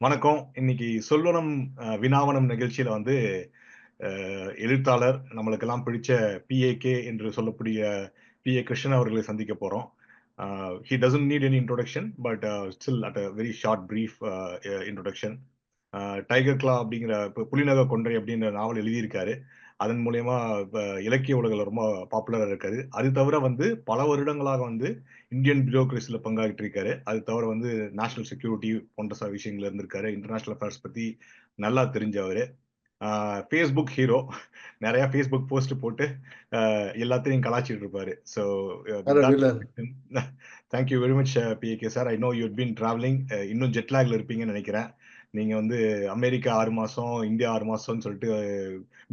வணக்கம். இன்னைக்கு சொல்வனம் வினாவனம் நிகழ்ச்சியில வந்து எழுத்தாளர் நம்மளுக்கெல்லாம் பிடிச்ச பிஏகே என்று சொல்லக்கூடிய பிஏ கிருஷ்ணன் அவர்களை சந்திக்க போறோம். He doesn't need any introduction but still at a very short brief introduction. Tiger கிளா அப்படிங்கிற புலிநக கொன்றை அப்படிங்கிற நாவல் எழுதியிருக்காரு. அதன் மூலியமா இப்ப இலக்கிய உலகில் ரொம்ப பாப்புலரா இருக்காரு. அது தவிர வந்து பல வருடங்களாக வந்து இந்தியன் பியூரோக்ரஸில பங்காற்றி இருக்காரு. அது தவிர வந்து நேஷனல் செக்யூரிட்டி போன்ற சில விஷயங்கள்ல இருந்திருக்காரு. இன்டர்நேஷனல் அஃபேர்ஸ் பத்தி நல்லா தெரிஞ்சவரு. Facebook hero. நெறைய ஃபேஸ்புக் போஸ்ட் போட்டு எல்லாத்தையும் கலாய்ச்சிட்டு இருப்பாரு. So with that thank you very much PAK sir. I know you been travelling. இன்னும் ஜெட் லேக்ல இருப்பீங்கன்னு நெனைக்கிறேன். நீங்க வந்து அமெரிக்கா 6 மாசம், இந்தியா 6 மாசம்னு சொல்லிட்டு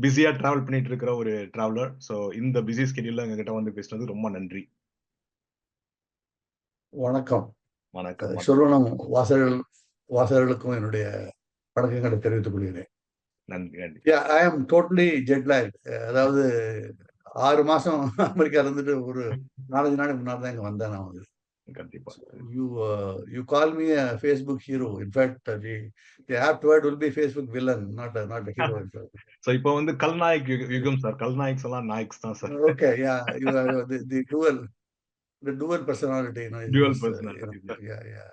பிஸியா டிராவல் பண்ணிட்டு இருக்கிற ஒரு டிராவலர். ஸோ இந்த பிஸி ஸ்கெட்யூல்ல எங்ககிட்ட வந்து பேசுனது ரொம்ப நன்றி. வணக்கம். வணக்கம். சொல்லணும் வாசகர்களுக்கும் என்னுடைய வணக்கங்களை தெரிவித்துக் கொள்கிறேன். நன்றி, நன்றி. ஐ ஆம் டோட்டலி ஜெட் லேக். அதாவது 6 மாசம் அமெரிக்கா இருந்துட்டு ஒரு 4 நாளைக்கு முன்னாடி தான் இங்க வந்தேன் நான் வந்து. கண்டிப்பா. You call me a Facebook hero. In fact, the apt word will be Facebook villain, not a hero. So இப்போ வந்து கல்நாயக் யுகம் சார். கல்நாயக்ஸ் எல்லாம் நாயக்ஸ் தான் sir. Okay, yeah, you are the dual personality, you know. Dual personality. Yeah.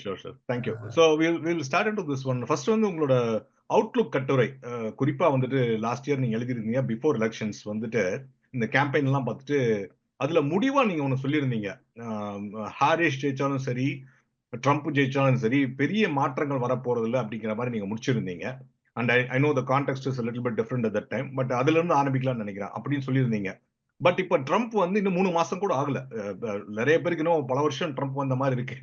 Sure. Thank you. So we'll start into this one. First வந்து உங்களோட Outlook கட்டுரை. குறிப்பா வந்துட்டு லாஸ்ட் இயர் நீங்க எழுதியிருந்தீங்க. பிஃபோர் எலெக்ஷன்ஸ் வந்துட்டு இந்த கேம்பெயின் எல்லாம் பார்த்துட்டு அதுல முடிவா நீங்க ஒண்ணு சொல்லியிருந்தீங்க. ஹாரிஸ் ஜெயிச்சாலும் சரி, ட்ரம்ப் ஜெயிச்சாலும் சரி, பெரிய மாற்றங்கள் வரப்போறது இல்லை அப்படிங்கிற மாதிரி நீங்க முடிச்சிருந்தீங்க. And I know the contact is little bit different at that time. But அதுல இருந்து ஆரம்பிக்கலாம்னு நினைக்கிறேன் அப்படின்னு சொல்லியிருந்தீங்க. பட் இப்ப ட்ரம்ப் வந்து இன்னும் 3 மாசம் கூட ஆகல. நிறைய பேருக்கு இன்னும் பல வருஷம் ட்ரம்ப் வந்த மாதிரி இருக்கு.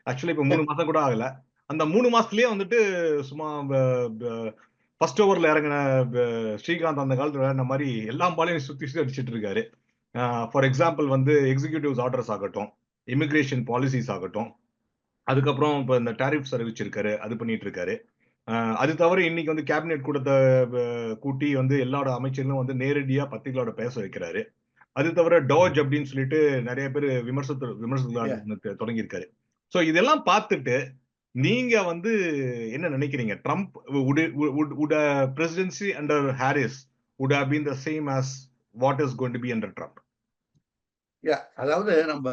ஆக்சுவலி இப்ப 3 மாசம் கூட ஆகல. அந்த 3 மாசத்துலயே வந்துட்டு சும்மா ஃபர்ஸ்ட் ஓவர்ல இறங்கின ஸ்ரீகாந்த் அந்த காலத்துல விளையாடின மாதிரி எல்லா பாலையும் சுத்தி சுத்தி அடிச்சிட்டு இருக்காரு. ஃபார் எக்ஸாம்பிள் வந்து எக்ஸிகியூட்டிவ் ஆர்டர்ஸ் ஆகட்டும், இமிகிரேஷன் பாலிசிஸ் ஆகட்டும், அதுக்கப்புறம் இப்ப இந்த டாரிஃப்ஸ் அறிவிச்சிருக்காரு, அது பண்ணிட்டு இருக்காரு. அது தவிர இன்னைக்கு வந்து கேபினெட் கூட்டத்தை கூட்டி வந்து எல்லாரோட அமைச்சர்களும் வந்து நேரடியா பத்திரிகையோட பேச வைக்கிறாரு. அது தவிர டாஜ் அப்படின்னு சொல்லிட்டு நிறைய பேர் விமர்சனத்துக்கு தொடங்கியிருக்காரு. சோ இதெல்லாம் பார்த்துட்டு நீங்க வந்து என்ன நினைக்கிறீங்க? Trump would a presidency under Harris would have been the same as what is going to be under Trump? அதாவது நம்ம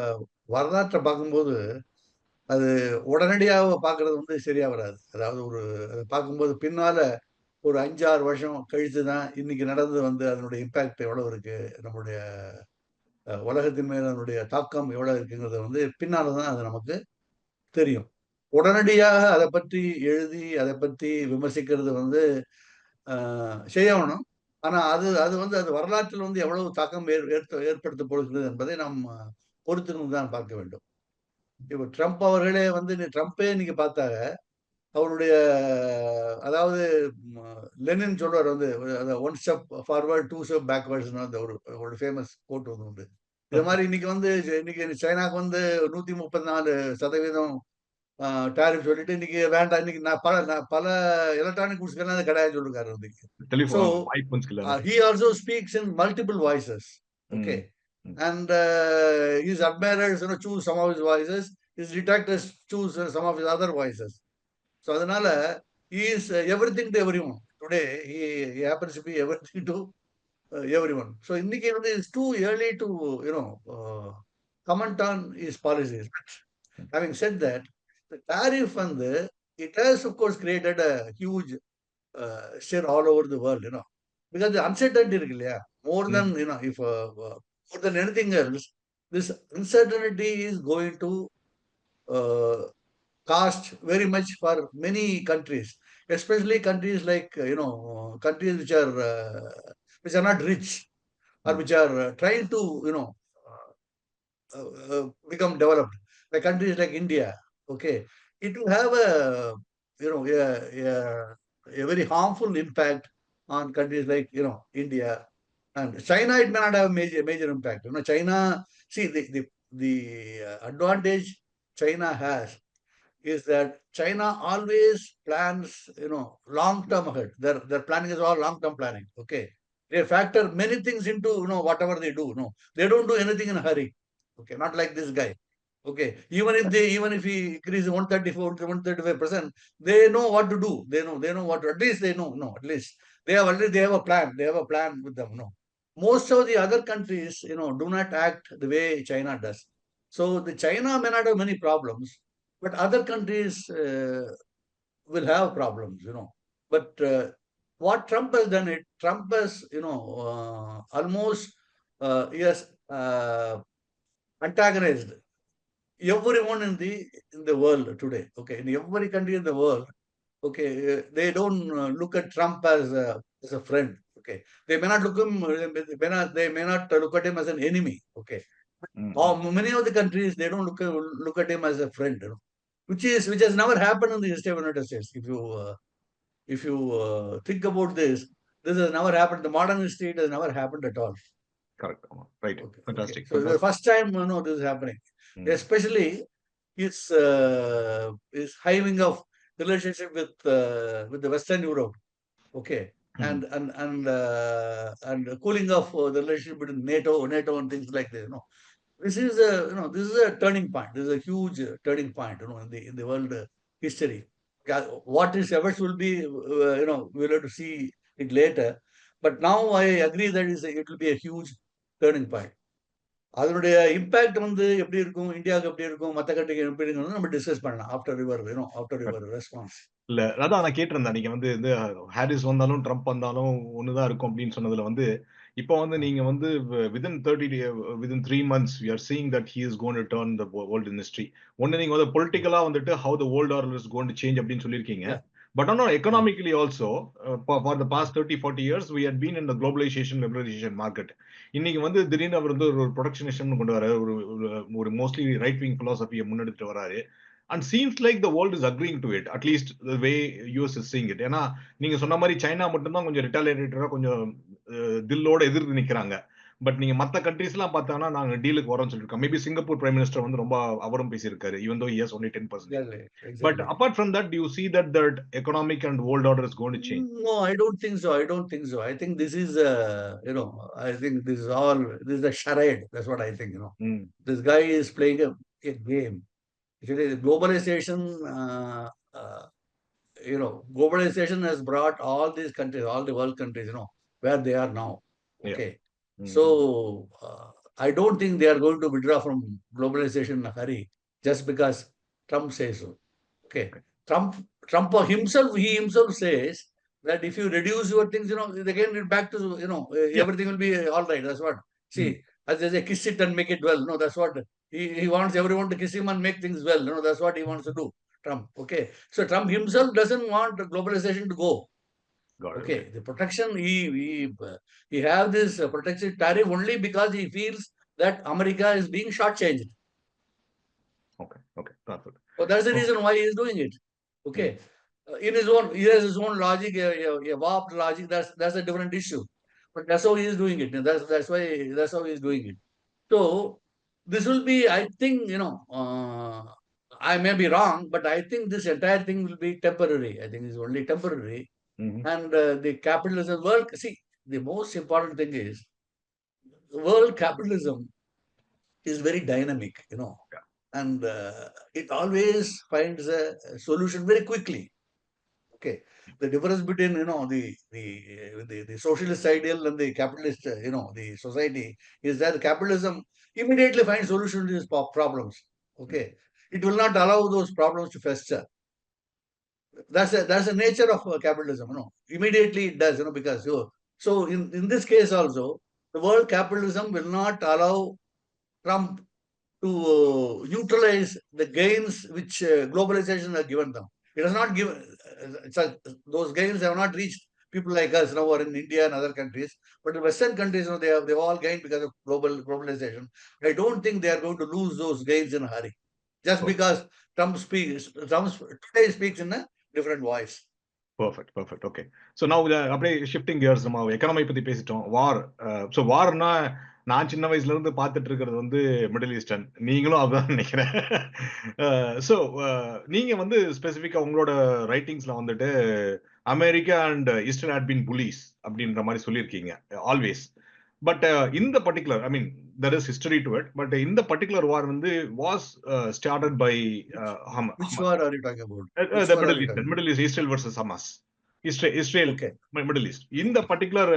வரலாற்றை பார்க்கும்போது அது உடனடியாக பார்க்கறது வந்து சரியா வராது. அதாவது பார்க்கும்போது பின்னால ஒரு 5-6 வருஷம் கழித்து தான் இன்னைக்கு நடந்தது வந்து அதனுடைய இம்பாக்ட் எவ்வளவு இருக்கு, நம்மளுடைய உலகத்தின் மேல அதனுடைய தாக்கம் எவ்வளவு இருக்குங்கிறது வந்து பின்னால தான் அது நமக்கு தெரியும். உடனடியாக அதை பற்றி எழுதி அதை பற்றி விமர்சிக்கிறது வந்து செய்யணும். ஆனா அது அது வந்து அது வரலாற்றில் வந்து எவ்வளவு தாக்கம் ஏற்படுத்த போகிறது என்பதை நாம் பொறுத்திருந்து தான் பார்க்க வேண்டும். இப்ப ட்ரம்ப் அவர்களே வந்து ட்ரம்பே நீங்க பார்த்தாங்க, அவருடைய அதாவது லெனின் சொல்றார் வந்து one step forward two step backwards அந்த ஒரு ஃபேமஸ் கோட் வந்து உண்டு. இது மாதிரி இன்னைக்கு சைனாக்கு வந்து 134% டாரிஃப் சொல்லிட்டு இன்னைக்கு வேண்டாம், இன்னைக்கு நான் பல எலக்ட்ரானிக் குட்ஸ்க்கு கிடையாது சொல்லிருக்காரு. So he also speaks in multiple voices. Okay. And his admirers choose some of his voices, his detractors choose some of his other voices. So அதனால he is everything to everyone. Today he happens to be everything to everyone. So இன்னைக்கு வந்து it's too early to comment on his policies. But having said that, the tariff வந்து it has of course created a huge stir all over the world, because the uncertainty இருக்கு இல்லையா, more than if more than anything else, this uncertainty is going to cost very much for many countries, especially countries like countries which are not rich or which are trying to become developed, like countries like India. Okay, it will have a very harmful impact on countries like India and China. It may not have major impact. China, see, the advantage China has is that China always plans long term ahead. Their planning is all long term planning. Okay, they factor many things into whatever they do. No, they don't do anything in a hurry. Okay, not like this guy. Okay, even if he increase 134 to 135%, they know what to do. They know what to, at least they know. No, at least they have a plan. They have a plan with them. No, most of the other countries, do not act the way China does. So the China may not have many problems, but other countries will have problems. But what Trump has done, Trump has, almost yes, antagonized everyone in the world today. Okay, in every country in the world. Okay, they don't look at Trump as a friend. Okay, they may not they may not look at him as an enemy. Okay, or many of the countries, they don't look at him as a friend. Which has never happened in the history of the United States. If you think about this, this has never happened. The modern history, it has never happened at all. Correct. Right. Okay. Fantastic. So the first time this is happening, especially his hiving of relationship with the Western Europe. Okay, and cooling of the relationship between NATO and things like this. This is this is a turning point. This is a huge turning point. In the world history. What his efforts will be, we'll have to see it later. But now I agree that it will be a huge turning point. அதனுடைய impact எப்படி இருக்கும், இந்தியாவுக்கு எப்படி இருக்கும், மற்ற கண்ட்ரிக்கு எப்படி இருக்கும்னு நம்ம டிஸ்கஸ் பண்ணலாம் ஆஃப்டர் யுவர் ரெஸ்பான்ஸ். இல்ல அதான் நான் கேட்டிருந்தேன். நீங்க இந்த ஹாரிஸ் வந்தாலும் ட்ரம்ப் வந்தாலும் ஒண்ணுதான் இருக்கும் அப்படின்னு சொன்னதுல இப்போ நீங்க within 3 months we are seeing that he is going to turn the world in history. ஒன்னு நீங்க பொலிட்டிக்கலா how the world order is going to change அப்படின்னு சொல்லியிருக்கீங்க. But economically also, for the past 30-40 years, we had been in the globalization, liberalization market. இன்னைக்கு திடீர்னு அவர் ஒரு protectionism கொண்டு வராரு, ஒரு மோஸ்ட்லி ரைட் விங் பிலாசபியை முன்னெடுத்து வராரு. And seems like the world is agreeing to it, at least the way US is seeing it. ஏன்னா நீங்க சொன்ன மாதிரி சைனா மட்டும்தான் கொஞ்சம் ரிட்டாலியேட்டரா கொஞ்சம் தில்லோட எதிர்த்து நிக்கிறாங்க. பட் நீங்க மத்த கண்ட்ரீஸ் எல்லாம் பார்த்தாங்கன்னா நாங்க டீலுக்கு வரோம்னு சொல்லிருக்கோம். மேபி சிங்கப்பூர் பிரைம் மினிஸ்டர் ரொம்ப அவரும் பேசியிருக்காரு, even though he has only 10%. Exactly. But apart from that, do you see that economic and world order is going to change? No, I don't think so. I think this is I think this is a charade. That's what I think. This guy is playing a game. Actually, globalization, globalization has brought all these countries, all the world countries, where they are now. Okay. Yeah. So, I don't think they are going to withdraw from globalization in a hurry just because Trump says so. Okay. Trump he himself says that if you reduce your things, they can get back to, everything will be all right. That's what. See, as they say, kiss it and make it well. No, that's what. He wants everyone to kiss him and make things well. That's what he wants to do, Trump. Okay. So Trump himself doesn't want globalization to go. Okay. The protection, he have this protective tariff only because he feels that America is being shortchanged. Okay. Perfect. So that's the reason why he is doing it. Okay. He has his own logic, a warped logic. That's a different issue. But that's how he is doing it. That's how he is doing it. So this will be, I think, I may be wrong, but I think this entire thing will be temporary. I think it's only temporary. And the capitalism world, see, the most important thing is world capitalism is very dynamic, and it always finds a solution very quickly. Okay. The difference between, the socialist ideal and the capitalist, the society, is that capitalism immediately finds solution to these problems. Okay. It will not allow those problems to fester. That's the nature of capitalism. Immediately it does, because so in this case also, the world capitalism will not allow Trump to neutralize the gains which globalization has given them. It has not given, those gains have not reached people like us now or in India and other countries. But in Western countries, they've all gained because of globalization. I don't think they are going to lose those gains in a hurry. Just because Trump today speaks in a different voice. Perfect. Okay. So now அப்படியே shifting gears, நம்ம economy பத்தி பேசிட்டோம். வார். So Warna நான் சின்ன வயசுல இருந்து பார்த்துட்டு இருக்கிறது மிடில் ஈஸ்டர்ன். நீங்களும் அதான் நினைக்கிறேன். ஸோ நீங்க ஸ்பெசிஃபிக்கா உங்களோட ரைட்டிங்ஸ்ல America and eastern had been bullies அப்படின்ற மாதிரி சொல்லியிருக்கீங்க always. But in the particular, I mean, there is history to it. But in the particular war, was started by Which Hamas. war are you talking about? Which The war are you talking Middle East, Israel versus Hamas. Israel, Okay. Middle East. In the particular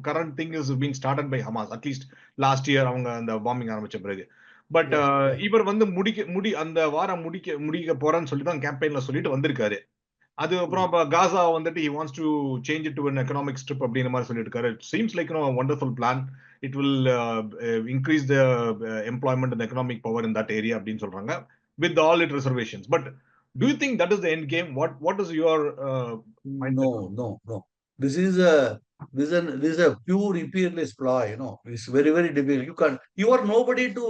current thing is being started by Hamas. At least last year, அவங்க அந்த bombing ஆரம்பிச்ச பிறகு. But இவர் அந்த வாரம் முடிக்க போறேன்னு சொல்லி தான் கேம்பெயின்ல சொல்லிட்டு வந்திருக்காரு. அதுக்கப்புறம் அப்ப காசா வந்துட்டு he wants to change it to an economic strip அப்படிங்கிற மாதிரி சொல்லியிருக்காரு. It seems like a wonderful plan. It will increase the employment and economic power in that area அப்படின்னு சொல்றாங்க with all its reservations. But do you think that is the end game? What is your mindset? No. This is a pure imperialist ploy. It's very, very difficult. You are nobody to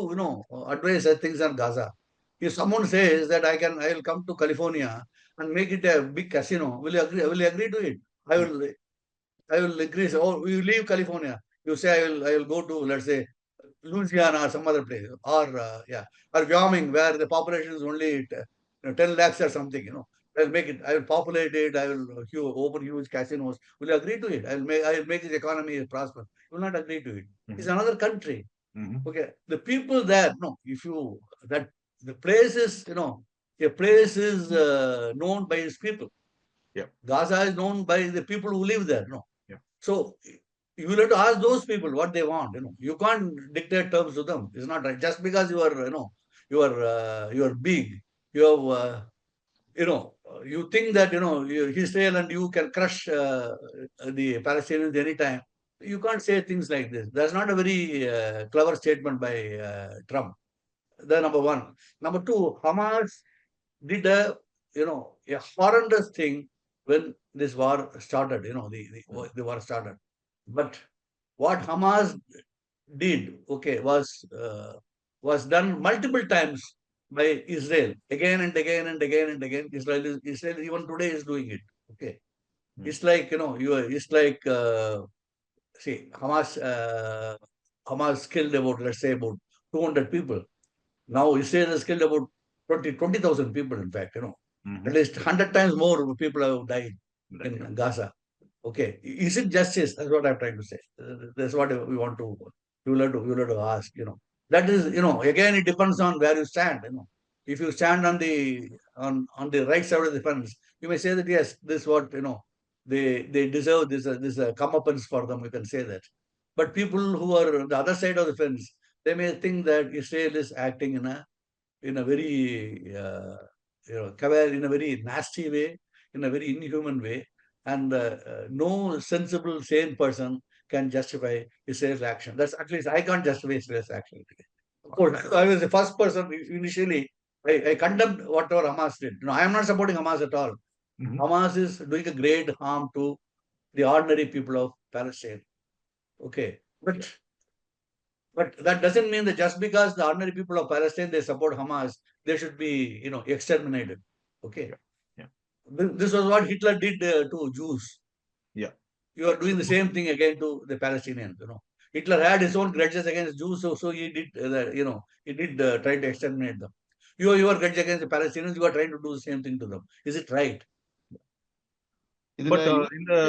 advise things on Gaza. If someone says that I will come to California and make it a big casino, will you agree to it? I will agree. Oh, you leave California. You say I will go to, let's say, Louisiana or some other place, or Wyoming, where the population is only 10 lakhs or something. I will populate it. I will open huge casinos. Will you agree to it? I will make this economy prosper. You will not agree to it. It's another country. Okay, the people there. No, the place is a place is known by its people. Yeah. Gaza is known by the people who live there. Yeah. So you will have to ask those people what they want. You can't dictate terms to them. It's not right. Just because you are big, you have you think that Israel and you can crush the Palestinians anytime. You can't say things like this. That's not a very clever statement by Trump. That's number one. Number two, Hamas did a horrendous thing when this war started. The war started. But what Hamas did, was done multiple times by Israel, again and again and again and again. Israel even today is doing it. Okay, it's like it's like see, Hamas killed about, let's say, about 200 people. Now Israel has killed about 20,000 people. In fact, at least 100 times more people have died in Gaza. Okay, is it justice? That's what I'm trying to say. That's what we want to. You will have to ask. That is, again, it depends on where you stand. If you stand on the right side of the fence, you may say that yes, this is what they deserve. This comeuppance for them. You can say that. But people who are on the other side of the fence, they may think that Israel is acting in a very in a very nasty way, in a very inhuman way, and no sensible, sane person can justify Israel's action. That's, at least I can't justify Israel's action. Of course, I was the first person initially. I condemned whatever Hamas did. I am not supporting Hamas at all. Hamas is doing a great harm to the ordinary people of Palestine. Okay, but that doesn't mean that just because the ordinary people of Palestine they support Hamas, they should be exterminated. Okay. Yeah. This was what Hitler did to Jews. Yeah. You are doing the same thing again to the Palestinians. Hitler had his own grudges against Jews, so he did he did try to exterminate them. Your grudge against the Palestinians, you are trying to do the same thing to them. Is it right? But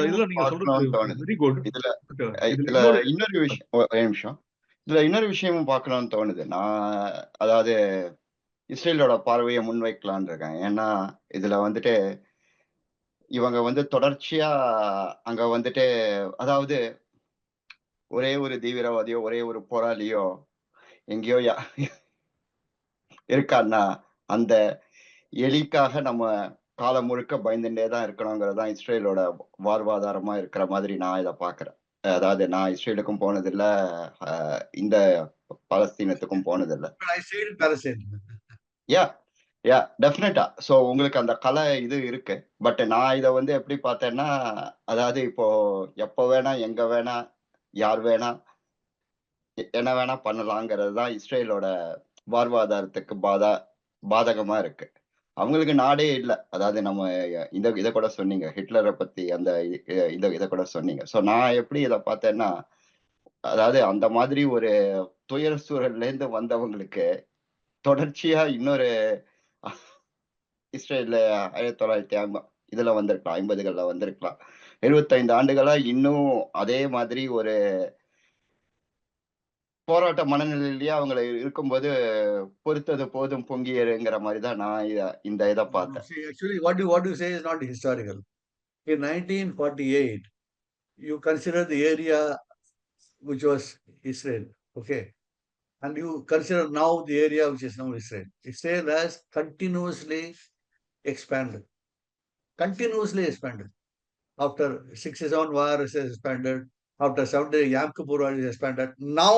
இதுல நீங்க சொல்றது very good. இதுல இன்னொரு விஷயம், ஒரே நிமிஷம். இதுல இன்னொரு விஷயமும் பார்க்கணும்னு தோணுது. நான் அதாவது இஸ்ரேலோட பார்வையை முன்வைக்கலான்னு இருக்கேன். ஏன்னா இதுல வந்துட்டு இவங்க தொடர்ச்சியா அங்க வந்துட்டு, அதாவது ஒரே ஒரு தீவிரவாதியோ ஒரே ஒரு போராளியோ எங்கேயோ இருக்கான்னா அந்த எலிக்காக நம்ம காலம் முழுக்க பயந்துட்டே தான் இருக்கணுங்கிறதான் இஸ்ரேலோட வாழ்வாதாரமா இருக்கிற மாதிரி நான் இதை பாக்குறேன். அதாவது நான் இஸ்ரேலுக்கும் போனதில்லை, இந்த பாலஸ்தீனத்துக்கும் போனதில்லை. யா டெஃபினட்டா. ஸோ உங்களுக்கு அந்த கலை இது இருக்கு. பட் நான் இதை எப்படி பார்த்தேன்னா, அதாவது இப்போ எப்போ வேணா எங்க வேணா யார் வேணா என்ன வேணா பண்ணலாங்கிறது தான் இஸ்ரேலோட வாழ்வாதாரத்துக்கு பாதகமா இருக்கு. அவங்களுக்கு நாடே இல்லை. அதாவது நம்ம இதை கூட சொன்னீங்க, ஹிட்லரை பத்தி அந்த இதை கூட சொன்னீங்க. ஸோ நான் எப்படி இதை பார்த்தேன்னா, அதாவது அந்த மாதிரி ஒரு துயர சூழல்ல இருந்து வந்தவங்களுக்கு தொடர்ச்சியா இன்னொரு இஸ்ரேல்ல 1950 இதுல வந்திருக்கலாம், 50கள்ல வந்திருக்கலாம், 75 ஆண்டுகளா இன்னும் அதே மாதிரி ஒரு போராட்ட மனநிலையிலேயே அவங்க இருக்கும்போது பொறுத்தது போதும் பொங்கியருங்கிற மாதிரி தான் நான் இந்த இதை பார்த்தேன். See, actually, what you say is not historical. In 1948, you consider the area which was Israel, okay, and you consider now the area which is now Israel. Israel has continuously expanded. Continuously expanded. After 67 war is expanded. After 70 Yom Kippur war is expanded. Now,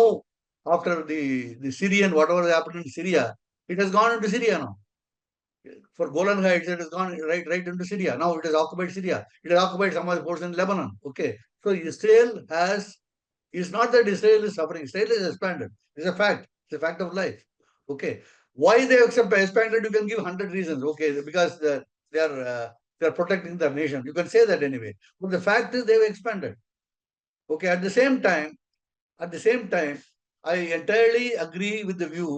after the Syrian, whatever happened in Syria, it has gone into Syria now. For Golan Heights, it has gone right into Syria. Now it has occupied Syria. It has occupied some other portion in Lebanon. Okay. So Israel it's not that Israel is suffering. Israel is expanded. It's a fact. It's a fact of life. Okay. Why they expanded, you can give 100 reasons. Okay. Because they are protecting their nation. You can say that anyway. But the fact is they've expanded. Okay. At the same time, I entirely agree with the view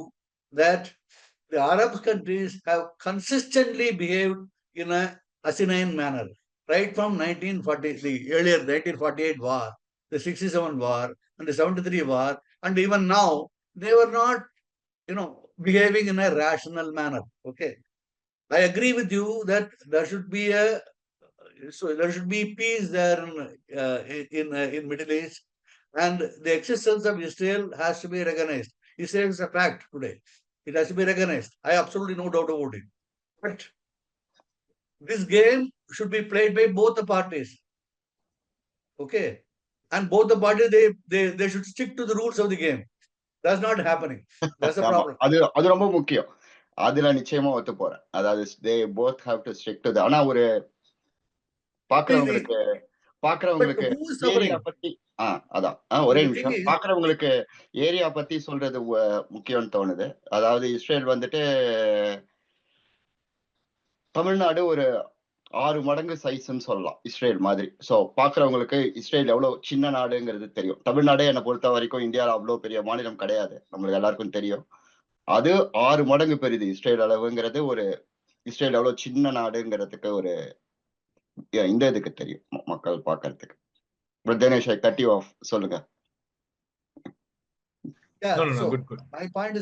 that the Arab countries have consistently behaved in a asinine manner, right from 1940, the earlier 1948 war, the 67 war, and the 73 war, and even now, they were not, behaving in a rational manner. Okay, I agree with you that there should be peace there in Middle East, and the existence of Israel has to be recognized. Israel is a fact today. It has to be recognized. I have absolutely no doubt about it. But this game should be played by both the parties. Okay. And both the parties, they should stick to the rules of the game. That's not happening. That's the problem. அது ரொம்ப முக்கியம். அதுல நிச்சயமா ஒத்து போறேன். அதாவது they both have to stick to the. ஆனா ஒரு பாக்குறவங்களுக்கு ஏரியா பத்தி அதான் ஒரே நிமிஷம் பாக்குறவங்களுக்கு ஏரியா பத்தி சொல்றது முக்கியம்னு தோணுது. அதாவது இஸ்ரேல் வந்துட்டு தமிழ்நாடு ஒரு 6 மடங்கு சைஸ்ன்னு சொல்லலாம் இஸ்ரேல் மாதிரி. சோ பாக்குறவங்களுக்கு இஸ்ரேல் எவ்வளவு சின்ன நாடுங்கிறது தெரியும். தமிழ்நாடே என்னை பொறுத்த வரைக்கும் இந்தியாவில் அவ்வளவு பெரிய மாநிலம் கிடையாது, நம்மளுக்கு எல்லாருக்கும் தெரியும். அது 6 மடங்கு பெரியது இஸ்ரேல் அளவுங்கிறது. ஒரு இஸ்ரேல் எவ்வளவு சின்ன நாடுங்கிறதுக்கு ஒரு இந்த இதுக்கு தெரியும் மக்கள் பாக்குறதுக்கு. Dinesh, I cut you off. சொல்லுங்க. Yeah, so good. My point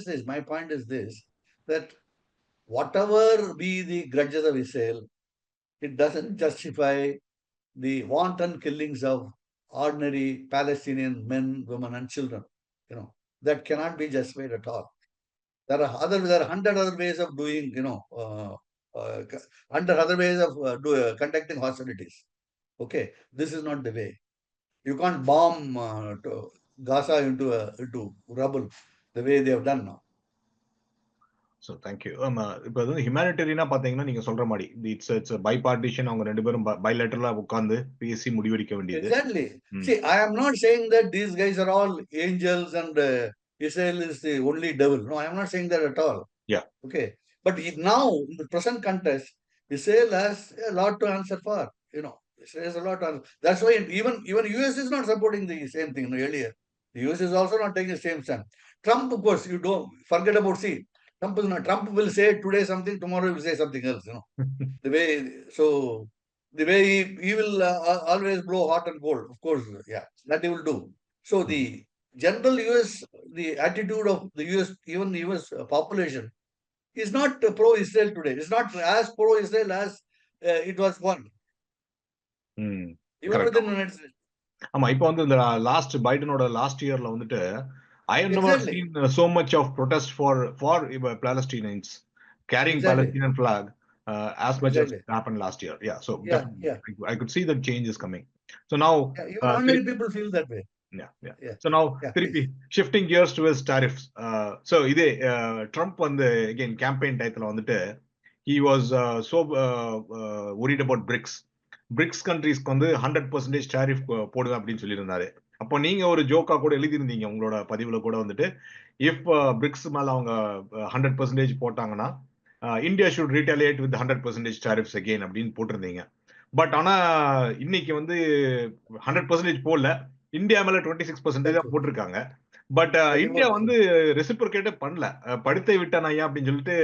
is this, that whatever be the grudges of Israel, it doesn't justify the wanton killings of ordinary Palestinian men, women, and children. That cannot be justified at all. There are 100 other ways of doing, other ways of conducting hostilities. Okay, this is not the way. You can't bomb Gaza into rubble the way they have done now. So thank you. இப்போ வந்து ஹியூமானிட்டேரியனா பாத்தீங்கன்னா நீங்க சொல்ற மாதிரி it's by partition, அவங்க ரெண்டு பேரும் பைலேட்டரலா உட்கார்ந்து பேசி முடிவெடுக்க வேண்டியது. Exactly. See, I am not saying that these guys are all angels and Israel is the only devil. No, I am not saying that at all. Yeah. Okay. But now, in the present context, Israel has a lot to answer for. Israel has a lot to answer. That's why even US is not supporting the same thing earlier. The US is also not taking the same stand. Trump, of course, you don't forget about, Trump will say today something, tomorrow he will say something else. The way he will always blow hot and cold, of course, yeah, that he will do. So the general the attitude of the US, even the US population, is not pro-Israel today. It's not as pro-Israel as it was once. Even within the United States. ஆமா, இப்போ வந்து இந்த பைடனோட last இயர்ல வந்துட்டு I have never seen so much of protest for Palestinians carrying Palestinian flag as much as happened last year. Yeah, so I could see that change is coming. So now even ordinary people feel that way. Yeah. So now shifting gears towards tariffs. So இதே Trump வந்து again campaign டயத்துல வந்துட்டு he was so worried about BRICS countries வந்து 100% tariff போடுவேன் அப்படின்னு சொல்லியிருந்தாரு. அப்போ நீங்க ஒரு ஜோக்கா கூட எழுதியிருந்தீங்க உங்களோட பதிவுல கூட வந்துட்டு, இஃப் பிரிக்ஸ் மேல அவங்க 100% போட்டாங்கன்னா India should retaliate with 100% tariffs again அப்படின்னு போட்டிருந்தீங்க. பட் ஆனா இன்னைக்கு வந்து 100% போடல, இந்தியா மேல 26% போட்டிருக்காங்க. பட் இந்தியா வந்து ரெசிப்ரோகேட்டே பண்ணல. படுத்தை விட்டான் ஐயா அப்படின்னு சொல்லிட்டு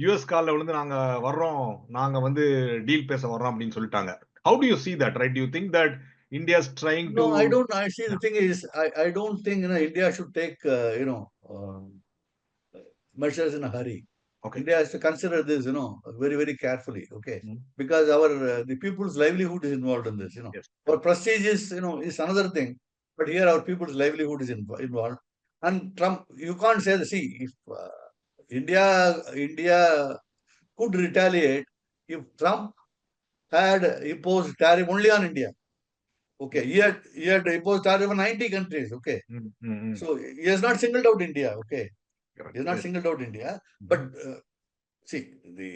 யூஎஸ் கால்ல விழுந்து நாங்க வர்றோம், நாங்க வந்து டீல் பேச வர்றோம் அப்படின்னு சொல்லிட்டாங்க. How do you see that, right? Do you think that India's trying No, to. I don't. I see. The Yeah. thing is, I don't think India should take measures in a hurry. Okay. India has to consider this, very, very carefully. Okay, Mm. because the people's livelihood is involved in this. Yes. Our prestige is another thing, but here our people's livelihood is involved. And Trump, you can't say the see if India could retaliate if Trump had imposed tariff only on India. Okay, he had imposed tariff on 90 countries. Okay, so he has not singled out India. Okay, Correct. he has not Yes. singled out India, but Mhm. see the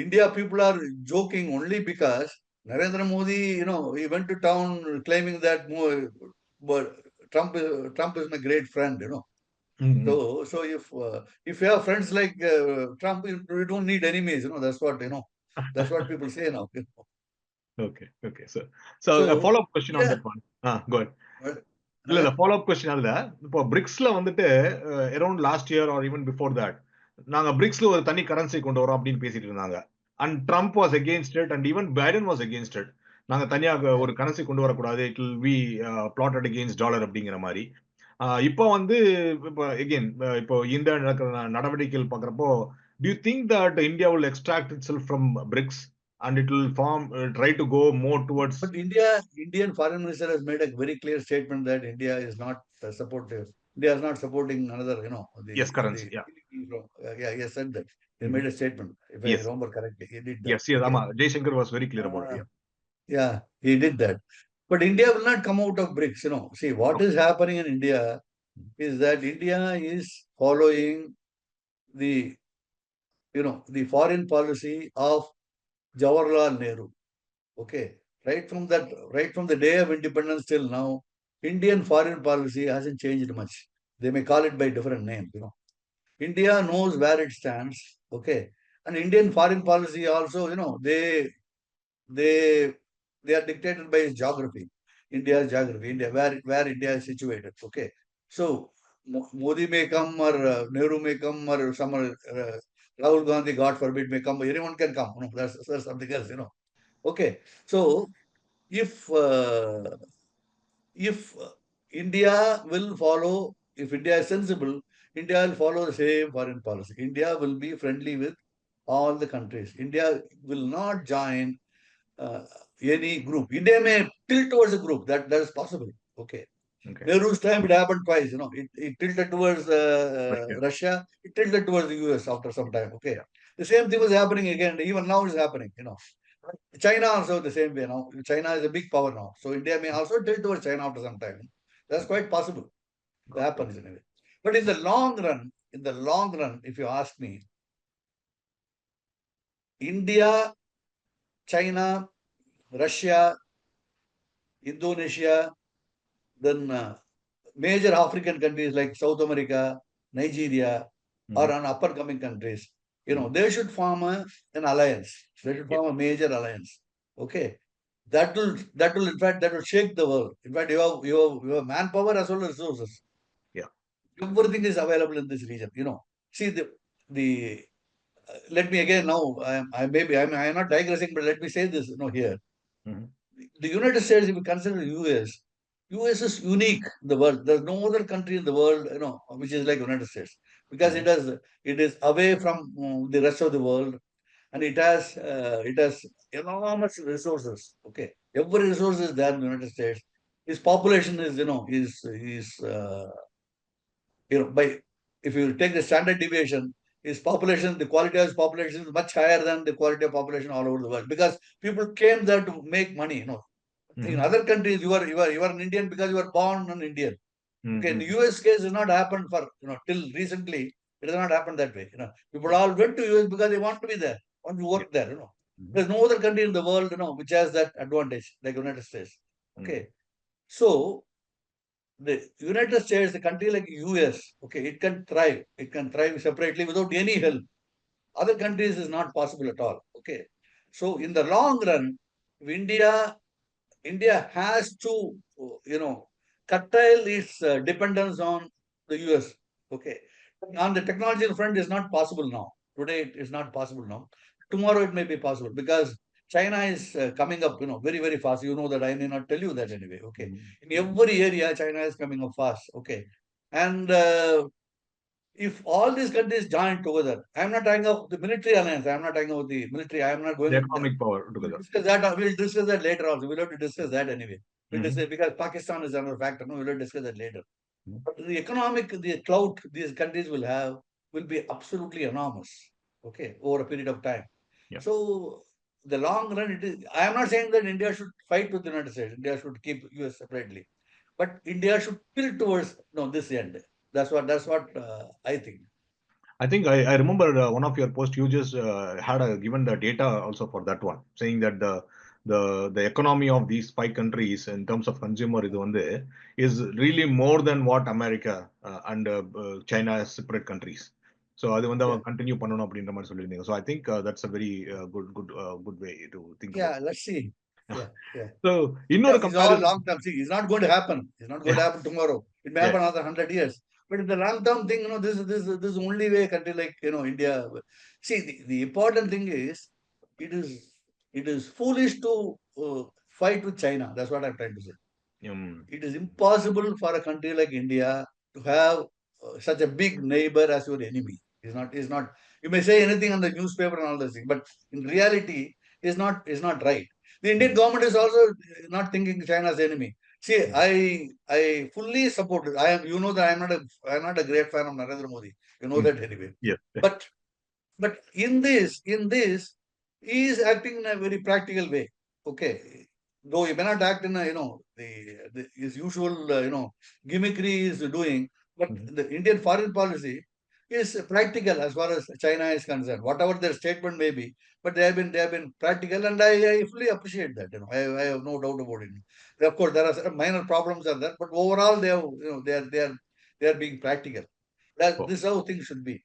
India people are joking only because Narendra Modi, he went to town claiming that but Trump is my great friend. Mhm. So if you have friends like Trump, you don't need enemies. That's what people say now. Okay. Okay. So a So follow-up question on India, that one. Go ahead. இல்ல another follow up question அதுல இப்போ பிரிக்ஸ்ல வந்துட்டு around last year R even before that நாங்க பிரிக்ஸ்ல ஒரு தனி currency கொண்டு வரோம் அப்படின்னு பேசிட்டு இருந்தாங்க. And Trump was against it and even Biden was against it. நாங்க தனியாக ஒரு கரன்சி கொண்டு வரக்கூடாது, it will be blotted against dollar அப்படிங்கிற மாதிரி. இப்போ வந்து இப்போ எகெயின் இப்போ இந்தியா நடக்கிற நடவடிக்கைகள் பாக்குறப்போ, do you think that India will extract itself from BRICS and it will try to go more towards. But Indian foreign minister has made a very clear statement that India is not supportive. India is not supporting another, Yes, currency. Yeah. he has said that. He Mhm. made a statement, if I Yes. remember correctly. He did that. Yes. Yes. Okay. Jaishankar was very clear about it. Uh, yeah, he did that. But India will not come out of BRICS. See, what is happening in India is that India is following the, the foreign policy of Jawaharlal Nehru. Okay. Right from the day of independence till now, Indian foreign policy hasn't changed much. They may call it by different names. India knows where it stands. Okay. And Indian foreign policy also, they they are dictated by its geography. India's geography, where India is situated. Okay. So Modi may come or Nehru may come or some Rahul Gandhi, God forbid, may come. Anyone can come. That's something else. Okay. So if if India will follow, if India is sensible, India will follow the same foreign policy. India will be friendly with all the countries. India will not join any group. India may tilt towards a group. That is possible. Okay. Okay. Nehru's time it happened twice. It tilted towards Russia. Russia. It tilted towards the US after some time. Okay. Yeah. The same thing was happening again. Even now it's happening. China also the same way now. China is a big power now. So India may also tilt towards China after some time. That's quite possible. It happens anyway. But in the long run, if you ask me, India, China, Russia, Indonesia, then major African countries like South America, Nigeria, or on upper coming countries, they should form an alliance. They should form a major alliance. Okay. That will in fact shake the world. In fact, you have manpower as well as resources. Yeah. Everything is available in this region. See the let me again now. I'm not digressing, but let me say this. Here, the United States, if you consider US is unique in the world. There's no other country in the world, which is like United States because it is away from the rest of the world, and it has enormous resources. Okay, every resource is there in the United States. Its population is by if you take the standard deviation, its population, the quality of its population is much higher than the quality of population all over the world because people came there to make money. In other countries, you are an Indian because you are born an Indian. Okay, in the US case, it has not happened for till recently. It has not happened that way. People all went to US because they want to be there, want to work there. There's no other country in the world, which has that advantage like United States. Okay, so the United States, a country like US, okay, it can thrive. It can thrive separately without any help. Other countries is not possible at all. Okay, so in the long run, if India has to, curtail its dependence on the US. Okay. On the technology front is not possible now. Today it is not possible now. Tomorrow it may be possible because China is coming up, very, very fast. You know that I may not tell you that anyway. Okay. In every area, China is coming up fast. Okay. And if all these countries join together, I'm not talking of the military alliance. I'm not talking about the military. I'm not going The to economic power we'll together. discuss that. We'll discuss that later also. We'll have to discuss that anyway. We'll discuss, because Pakistan is another factor. No, we'll have to discuss that later. But the economic, the clout these countries will have will be absolutely enormous. Okay, over a period of time. Yeah. So the long run, I am not saying that India should fight with the United States. India should keep US separately, but India should tilt towards this end. That's what I think. I think I remember one of your posts. You just had given the data also for that one, saying that the economy of these 5 countries in terms of consumer is really more than what America and China as separate countries. So அது continue பண்ணனும் அப்படின்ற மாதிரி சொல்லிருந்தீங்க. So I think that's a very good way to think about. Yeah, let's see. Yeah. So இன்னொரு It's all comparison. long term. See, it's not going to happen. It's not going to happen tomorrow. It may happen another 100 years. But in the long term thing, this is only way a country like India. See, the important thing is it is foolish to fight with China. That's what I'm trying to say. It is impossible for a country like India to have such a big neighbor as your enemy. It's not. You may say anything on the newspaper and all this thing, but in reality, is not right. The Indian government is also not thinking China as enemy. See, I fully support it. You know that I'm not a great fan of Narendra Modi. You know that anyway. Yes. But in this, he is acting in a very practical way. Okay. Though he may not act in a, his usual, gimmickry is doing, but the Indian foreign policy is practical as far as China is concerned. Whatever their statement may be, but they have been practical, and I fully appreciate that. I have no doubt about it. Of course, there are certain minor problems are there, but overall they are being practical. This is how things should be.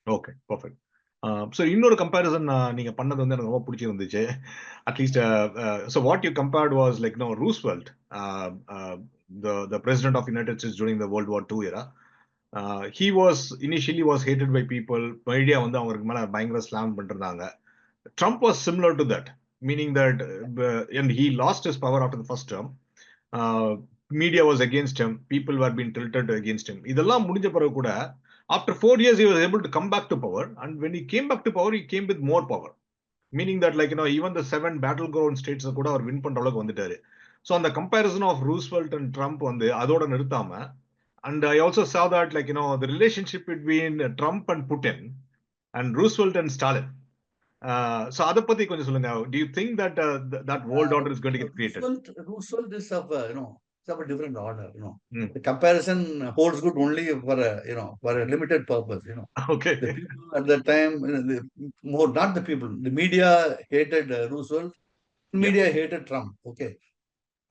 Okay, perfect. So இன்னொரு comparison நீங்க பண்ணது எனக்கு ரொம்ப பிடிச்சிருந்துச்சு. At least so what you compared was like Roosevelt, the president of United States during the World War II era. He was initially hated by people. Media அவருக்கு மேல பயங்கர slam பண்ணிருந்தாங்க. Trump was similar to that, meaning that and he lost his power after the first term. Media was against him. People were being tilted against him. இதெல்லாம் முடிஞ்ச பிறகு கூட after 4 years, he was able to come back to power. And when he came back to power, he came with more power. Meaning that, even the 7 battleground states கூட அவர் win பண்ற அளவுக்கு வந்துட்டாரு. So, on the comparison of Roosevelt and Trump அதோட நிறுத்தாம, and I also saw that, the relationship between Trump and Putin and Roosevelt and Stalin. So, அதை பத்தி கொஞ்சம் சொல்லுங்க. Do you think that that world order is going to get created? Roosevelt is of, of a different order, The comparison holds good only for a limited purpose, Okay. The people at that time, not the people, the media hated Roosevelt, media hated Trump, okay.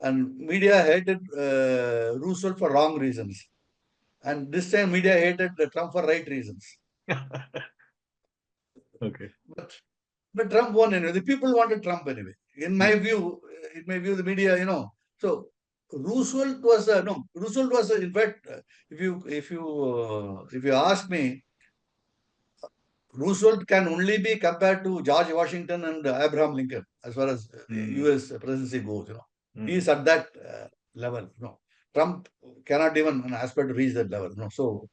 And media hated Roosevelt for wrong reasons. And this time media hated Trump for right reasons. Okay. But Trump won anyway. The people wanted Trump anyway. In my view, the media, So Roosevelt was in fact, if you ask me, Roosevelt can only be compared to George Washington and Abraham Lincoln as far as U.S. presidency goes. He is at that level. Trump cannot even aspire to reach that level. So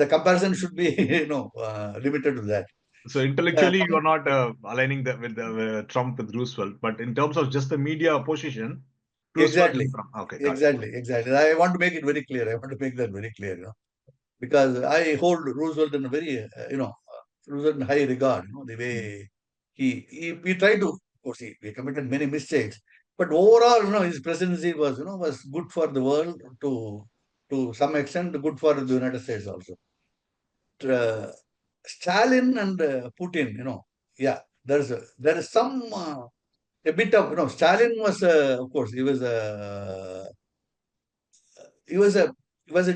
the comparison should be limited to that. So intellectually, you are not aligning with Trump with Roosevelt, but in terms of just the media opposition, Roosevelt exactly. and Trump. Okay, exactly. I want to make it very clear. I want to make that very clear. Because I hold Roosevelt in a very, Roosevelt in high regard. The way he tried to, of course, he committed many mistakes, but overall, his presidency was good for the world to some extent, good for the United States also. Stalin and Putin, there is some a bit of Stalin was of course he was a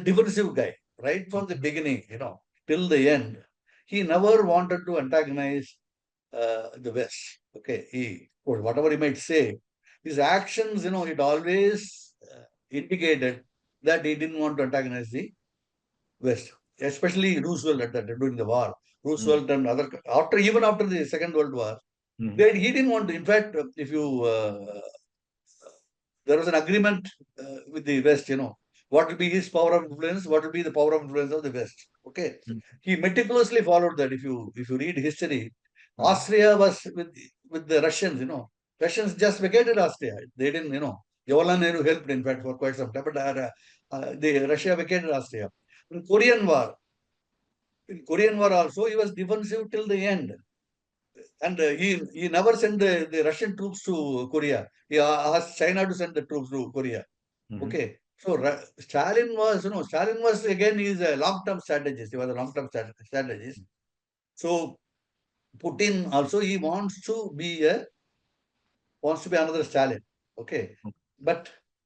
defensive guy right from the beginning, till the end. He never wanted to antagonize the West. Okay, whatever he might say, his actions, it always indicated that he didn't want to antagonize the West, especially Roosevelt at that during the war. Roosevelt and even after the Second World War, He didn't want to. In fact, if you there was an agreement with the West, what will be his power of influence, what will be the power of influence of the West. Okay, he meticulously followed that. If you read history, Austria was with the Russians. Russians just vacated Austria. They didn't. Jawaharlal Nehru helped, in fact, for quite some time. But Russia vacated Austria. In Korean War also, he was defensive till the end. And he never sent the Russian troops to Korea. He asked China to send the troops to Korea. Okay. So Stalin was again, he's a long-term strategist. He was a long-term strategist. So Putin also, he wants to be another Stalin. Okay. But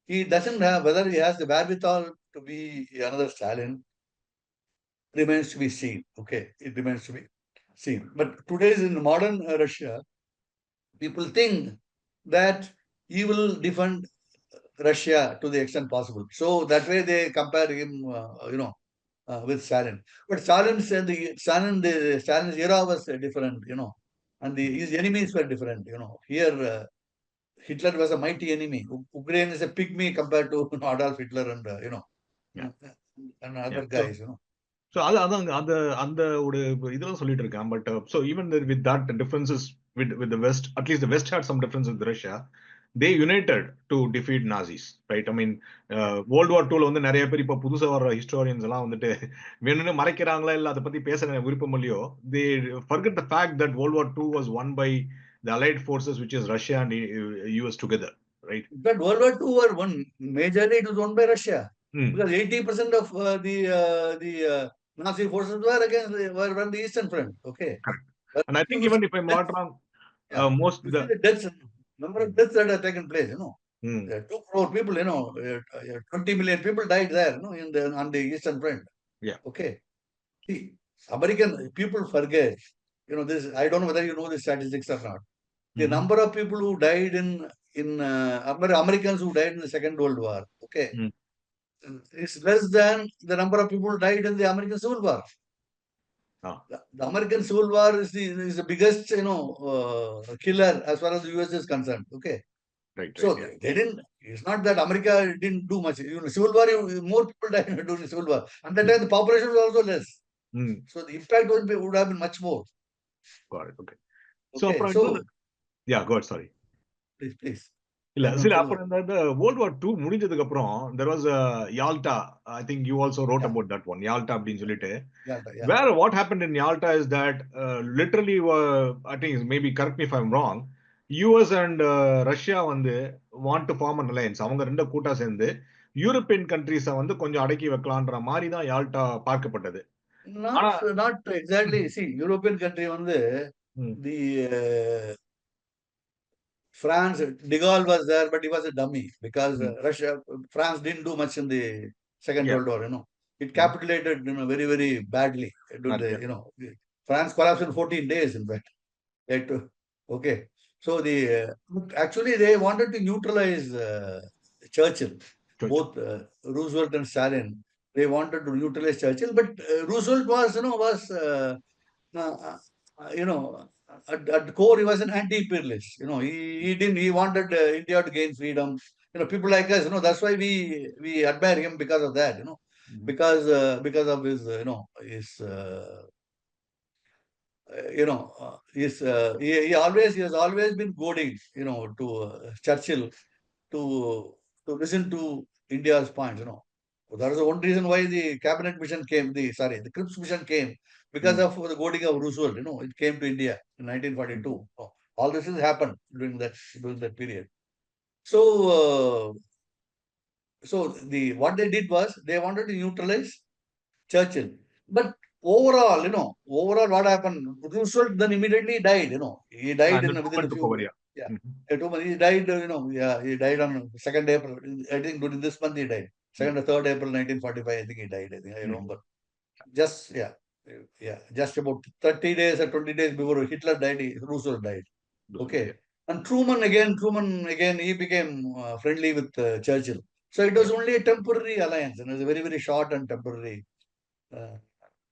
he doesn't have, whether he has the wherewithal to be another Stalin remains to be seen. Okay. It remains to be seen. But today's in modern Russia, people think that he will defend Russia to the extent possible. So that way they compare him, with Stalin. But Stalin's era was different, and his enemies were different. Here Hitler was a mighty enemy. Ukraine is a pygmy compared to Adolf Hitler and and other guys. So அதான் அந்த ஒரு இதெல்லாம் சொல்லிட்டு இருக்கேன். But so even with that differences with the West, at least the West had some differences with Russia. They united to defeat Nazis, right? I mean, World War II வந்து நிறைய பேர் இப்ப புதுசா வர்ற ஹிஸ்டோரியன்ஸ் எல்லாம் வந்துட்டு வேணும்னு மறைக்கிறாங்களா இல்ல அதை பத்தி பேச விருப்பம் இல்லையோ, they forget the fact that World War II was won by the Allied forces, which is Russia and US together, right? But World War II were won majorly, it was won by Russia. Because 80% of the Nazi forces were on the Eastern Front. Okay. And I think even if I'm not wrong, most the deaths, number of deaths that have taken place, 2 crore people, 20 million people died there, on the Eastern Front. Yeah. Okay. See, American people forget, this. I don't know whether you know the statistics or not. The number of people who died in Americans who died in the Second World War, okay, is less than the number of people who died in the American Civil War. The American Civil War is the biggest, killer as far as the US is concerned. Okay. Right. So they didn't. It's not that America didn't do much. Civil War, more people died during the Civil War. And that time the population was also less. So the impact would have been much more. Got it. Okay. So yeah, go ahead. Sorry. Please. இல்ல சரி, அப்புறம் இந்த World War II முடிஞ்சதுக்கு அப்புறம் there was a Yalta. I think you also wrote about that one, Yalta அப்படின்னு சொல்லிட்டு. Where what happened in Yalta is that literally, I think maybe correct me if I'm wrong, US and Russia வந்து want to form an alliance. அவங்க ரெண்டு கூட்டா சேர்ந்து European கண்ட்ரீஸை வந்து கொஞ்சம் அடக்கி வைக்கலான்ற மாதிரி தான் யால்டா பார்க்கப்பட்டது. Not exactly. See, European country வந்து the France, de Gaulle was there, but he was a dummy because France didn't do much in the Second World War. It capitulated, very, very badly. France collapsed in 14 days. In fact, okay. So actually they wanted to neutralize Churchill. Both Roosevelt and Stalin, they wanted to neutralize Churchill, but Roosevelt was at core, he was an anti-imperialist. He wanted India to gain freedom. People like us, that's why we admire him because of that. Because of his, he has always been goading, to Churchill to listen to India's points. So that is the one reason why the cabinet mission came. The Cripps mission came because of the goading of Roosevelt. It came to India in 1942. All this has happened during that period. So what they did was they wanted to neutralize Churchill, but overall, what happened? Roosevelt then immediately died. He died within a few. He died. He died on 2nd April. I think during this month he died. 2nd or 3rd April 1945. I think he died. I remember. Just about 30 days or 20 days before Hitler died, Roosevelt died. Okay. And Truman again, he became friendly with Churchill. So it was only a temporary alliance. It was a very, very short and temporary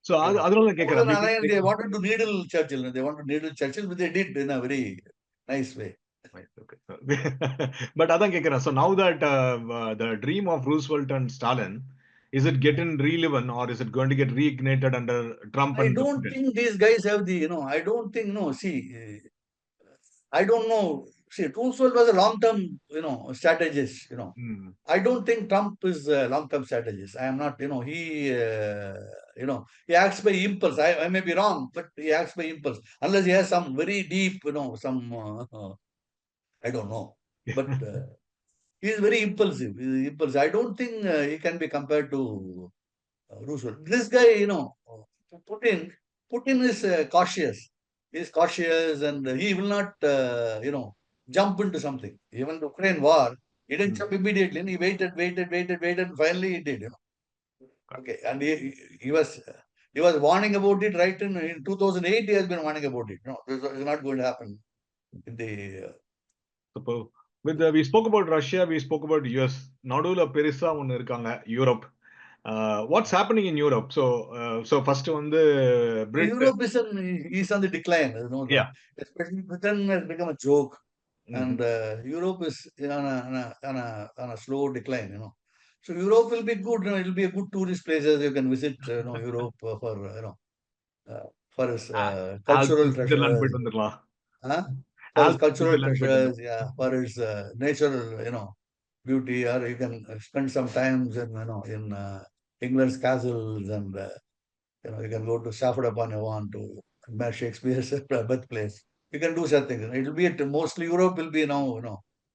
So அதனால கேக்குறேன். They wanted to needle Churchill. They wanted to needle Churchill, but they did in a very nice way. Okay. But அதான் கேக்குறேன். So now that the dream of Roosevelt and Stalin, is it getting relevant or is it going to get reignited under Trump I and don't Putin? think these guys have the, I don't think, see, I don't know. See, Roosevelt was a long-term, strategist, I don't think Trump is a long-term strategist. I am not, he acts by impulse. I may be wrong, but he acts by impulse. Unless he has some very deep, some, I don't know. But he is very impulsive. I don't think he can be compared to Roosevelt. This guy, Putin is cautious. He is cautious and he will not, jump into something. Even the Ukraine war, he didn't jump immediately. And he waited, and finally he did. Okay, and he was warning about it right in 2008. He has been warning about it. No, this is not going to happen. In the So we spoke about Russia, we spoke about US. நடுவுல பெருசா ஒன்னு இருக்காங்க, Europe. What's happening in Europe? So first வந்து Europe is on the decline. Yeah. Especially Britain has become a joke, and Mhm. Europe is on a slow decline. So Europe will be good. It will be a good tourist places. You can visit. Europe for its cultural Alps Switzerland treasures. போயிட்டு வந்துடலாம். Huh? For its Alps cultural Switzerland போயிட்டு treasures, வந்துடலாம். yeah. For its natural, beauty, or you can spend some times in England's castles, and you can go to Stafford upon Avon to Shakespeare's birthplace. You can do such things. It will be mostly Europe will be now,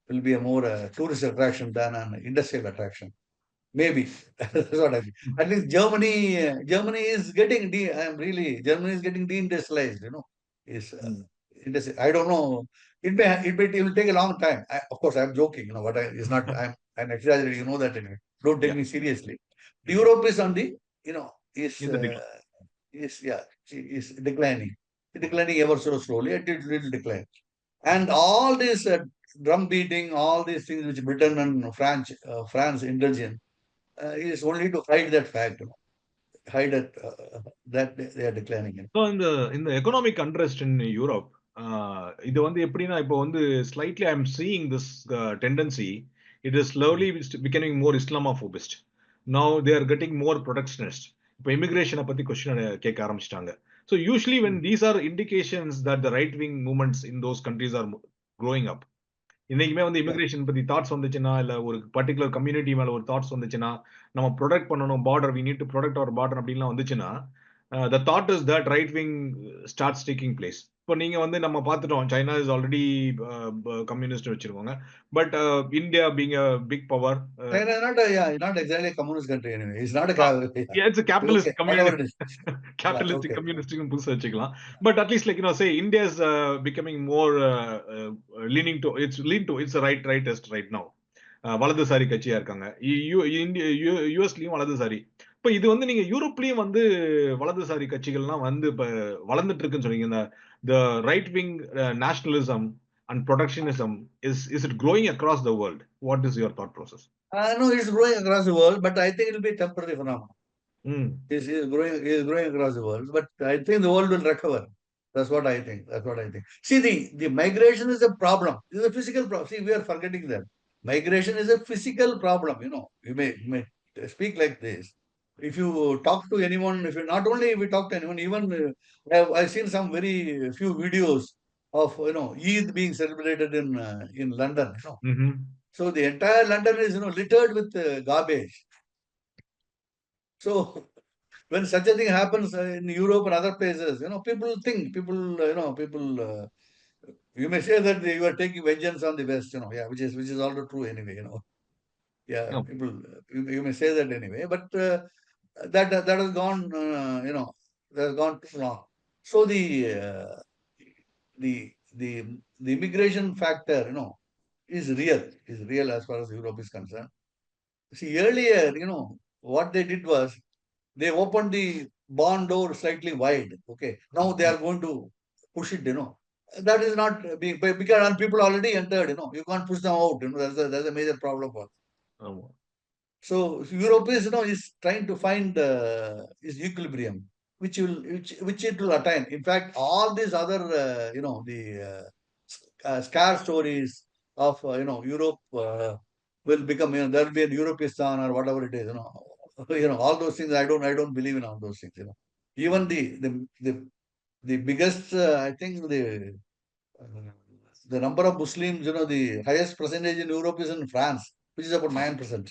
will be a more tourist attraction than an industrial attraction. Maybe that's what I think. At least Germany is getting Germany is getting deindustrialized. Is I don't know. It will take a long time. Of course, I'm joking. But it's not. I'm exaggerating. You know that anyway. Don't take Yeah. me seriously. Europe is on the is In the decline. is declining. Declining ever so slowly. It will decline. And all this drum beating, all these things which Britain and France indulge in, is only to hide that fact, hide it, that they are declining. So இந்த economic unrest in Europe, இது வந்து எப்படின்னா இப்போ வந்து slightly I am seeing this tendency. It is slowly becoming more Islamophobist. Now they are getting more protectionist. இப்போ இமிகிரேஷனை பத்தி question கேட்க ஆரம்பிச்சிட்டாங்க. So usually when these are indications that the right wing movements in those countries are growing up. இன்னைக்குமே வந்து immigration பத்தி thoughts வந்துச்சுன்னா, இல்ல ஒரு பர்டிகுலர் கம்யூனிட்டி மேல ஒரு தாட்ஸ் வந்துச்சுன்னா, நம்ம ப்ரொடெக்ட் பண்ணணும் border, we need to protect our border அப்படின்லாம் வந்துச்சுன்னா, the thought is that right wing starts taking place. இப்போ நீங்க வந்து நம்ம பார்த்துட்டோம், சைனா இஸ் ஆல்ரெடி கம்யூனிஸ்ட் வச்சிருக்கோங்க. But India being a big power, China is not exactly a communist country anyway. It's not a it's capitalist okay, whatever it is. Capitalistic Okay. Communistic புதுசா வச்சுக்கலாம். But at least like say India is becoming more leaning to its rightest right now. வலதுசாரி கட்சியா இருக்காங்க. யூஎஸ்லயும் வலதுசாரி. இப்ப இது வந்து நீங்க யூரோப்லயும் வந்து வலதுசாரி கட்சிகள்லாம் வந்து இப்ப வளர்ந்துட்டு இருக்குன்னு சொன்னீங்க. இந்த right wing nationalism and protectionism is it growing across the world? What is your thought process? No, it's growing across the world, but I think it will be temporary phenomenon. Mm. It's growing across the world, but I think the world will recover. That's what I think. See, the migration is a problem. It's a physical problem. See, we are forgetting that. Migration is a physical problem. You may speak like this. If you talk to anyone, not only if you talk to anyone, even I've seen some very few videos of Eid being celebrated in London. Mm-hmm. So the entire London is littered with garbage. So when such a thing happens in Europe and other places, people think, you may say that you are taking vengeance on the West, which is also true anyway, Yeah, Yeah. people, you may say that anyway, but that has gone, that has gone too long. So the immigration factor, is real as far as Europe is concerned. See, earlier, what they did was, they opened the barn door slightly wide. Okay. Now they are going to push it, That is not being, because people already entered, You can't push them out, That's a major problem for them. Oh. So Europe is, is trying to find its equilibrium. which it will attain. In fact, all these other, scare stories of, Europe will become, there will be a Europeistan or whatever it is, all those things. I don't believe in all those things, Even the biggest, I think the number of Muslims, the highest percentage in Europe is in France, which is about 9%.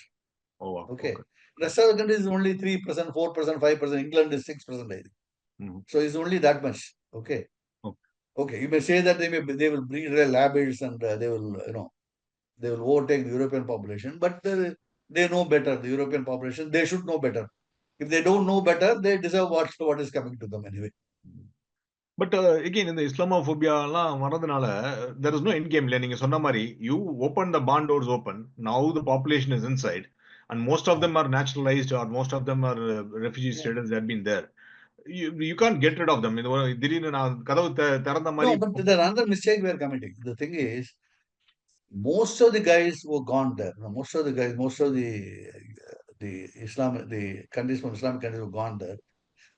Oh, wow. Okay. Okay. Rest of the countries is only 3%, 4%, 5%. England is 6%, I think. Mhm. So it's only that much. Okay. Okay. Okay. You may say that they will breed rabbits and they will, they will overtake the European population, but they know better. The European population, they should know better. If they don't know better, they deserve what is coming to them anyway. But again இந்த Islamophobia எல்லாம் வரதுனால there is no end game இல்லையா? நீங்க சொன்ன மாதிரி you open the bond doors open, now the population is inside and most of them are naturalised or most of them are refugee status had been there. You can't get rid of them. இது திடீர்னு நான் கதவு திறந்த மாதிரி. No, but there another mistake we are committing. The thing is, most of the guys who have gone there, most of the guys, most of the countries from Islamic countries who have gone there,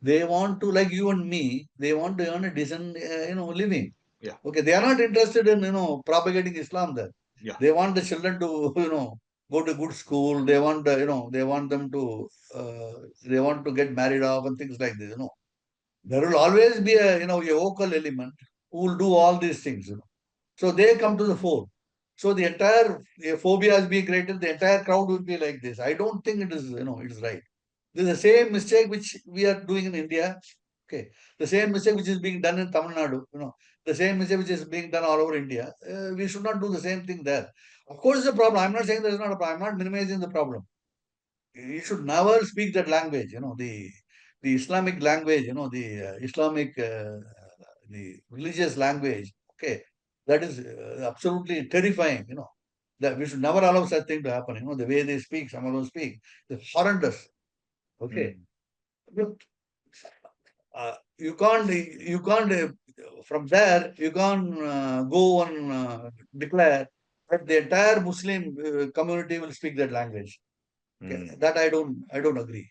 they want to, like you and me, they want to earn a decent, living. Yeah. Okay, they are not interested in, propagating Islam there. Yeah. They want the children to, go to good school. They want, they want them to, they want to get married off and things like this, There will always be a, a vocal element who will do all these things, So they come to the fore. So the entire phobia is being created. The entire crowd will be like this. I don't think it is, it is right. This is the same mistake which we are doing in India. Okay. The same mistake which is being done in Tamil Nadu, the same mistake which is being done all over India. We should not do the same thing there. Of course, it's a problem. I'm not saying there is not a problem. I'm not minimizing the problem. You should never speak that language, the Islamic language, the Islamic, the religious language. Okay. That is absolutely terrifying, that we should never allow such thing to happen. The way they speak, some of them speak, it's horrendous. Okay. But, you can't, from there, you can't go and declare that the entire Muslim community will speak that language. Okay. That I don't agree.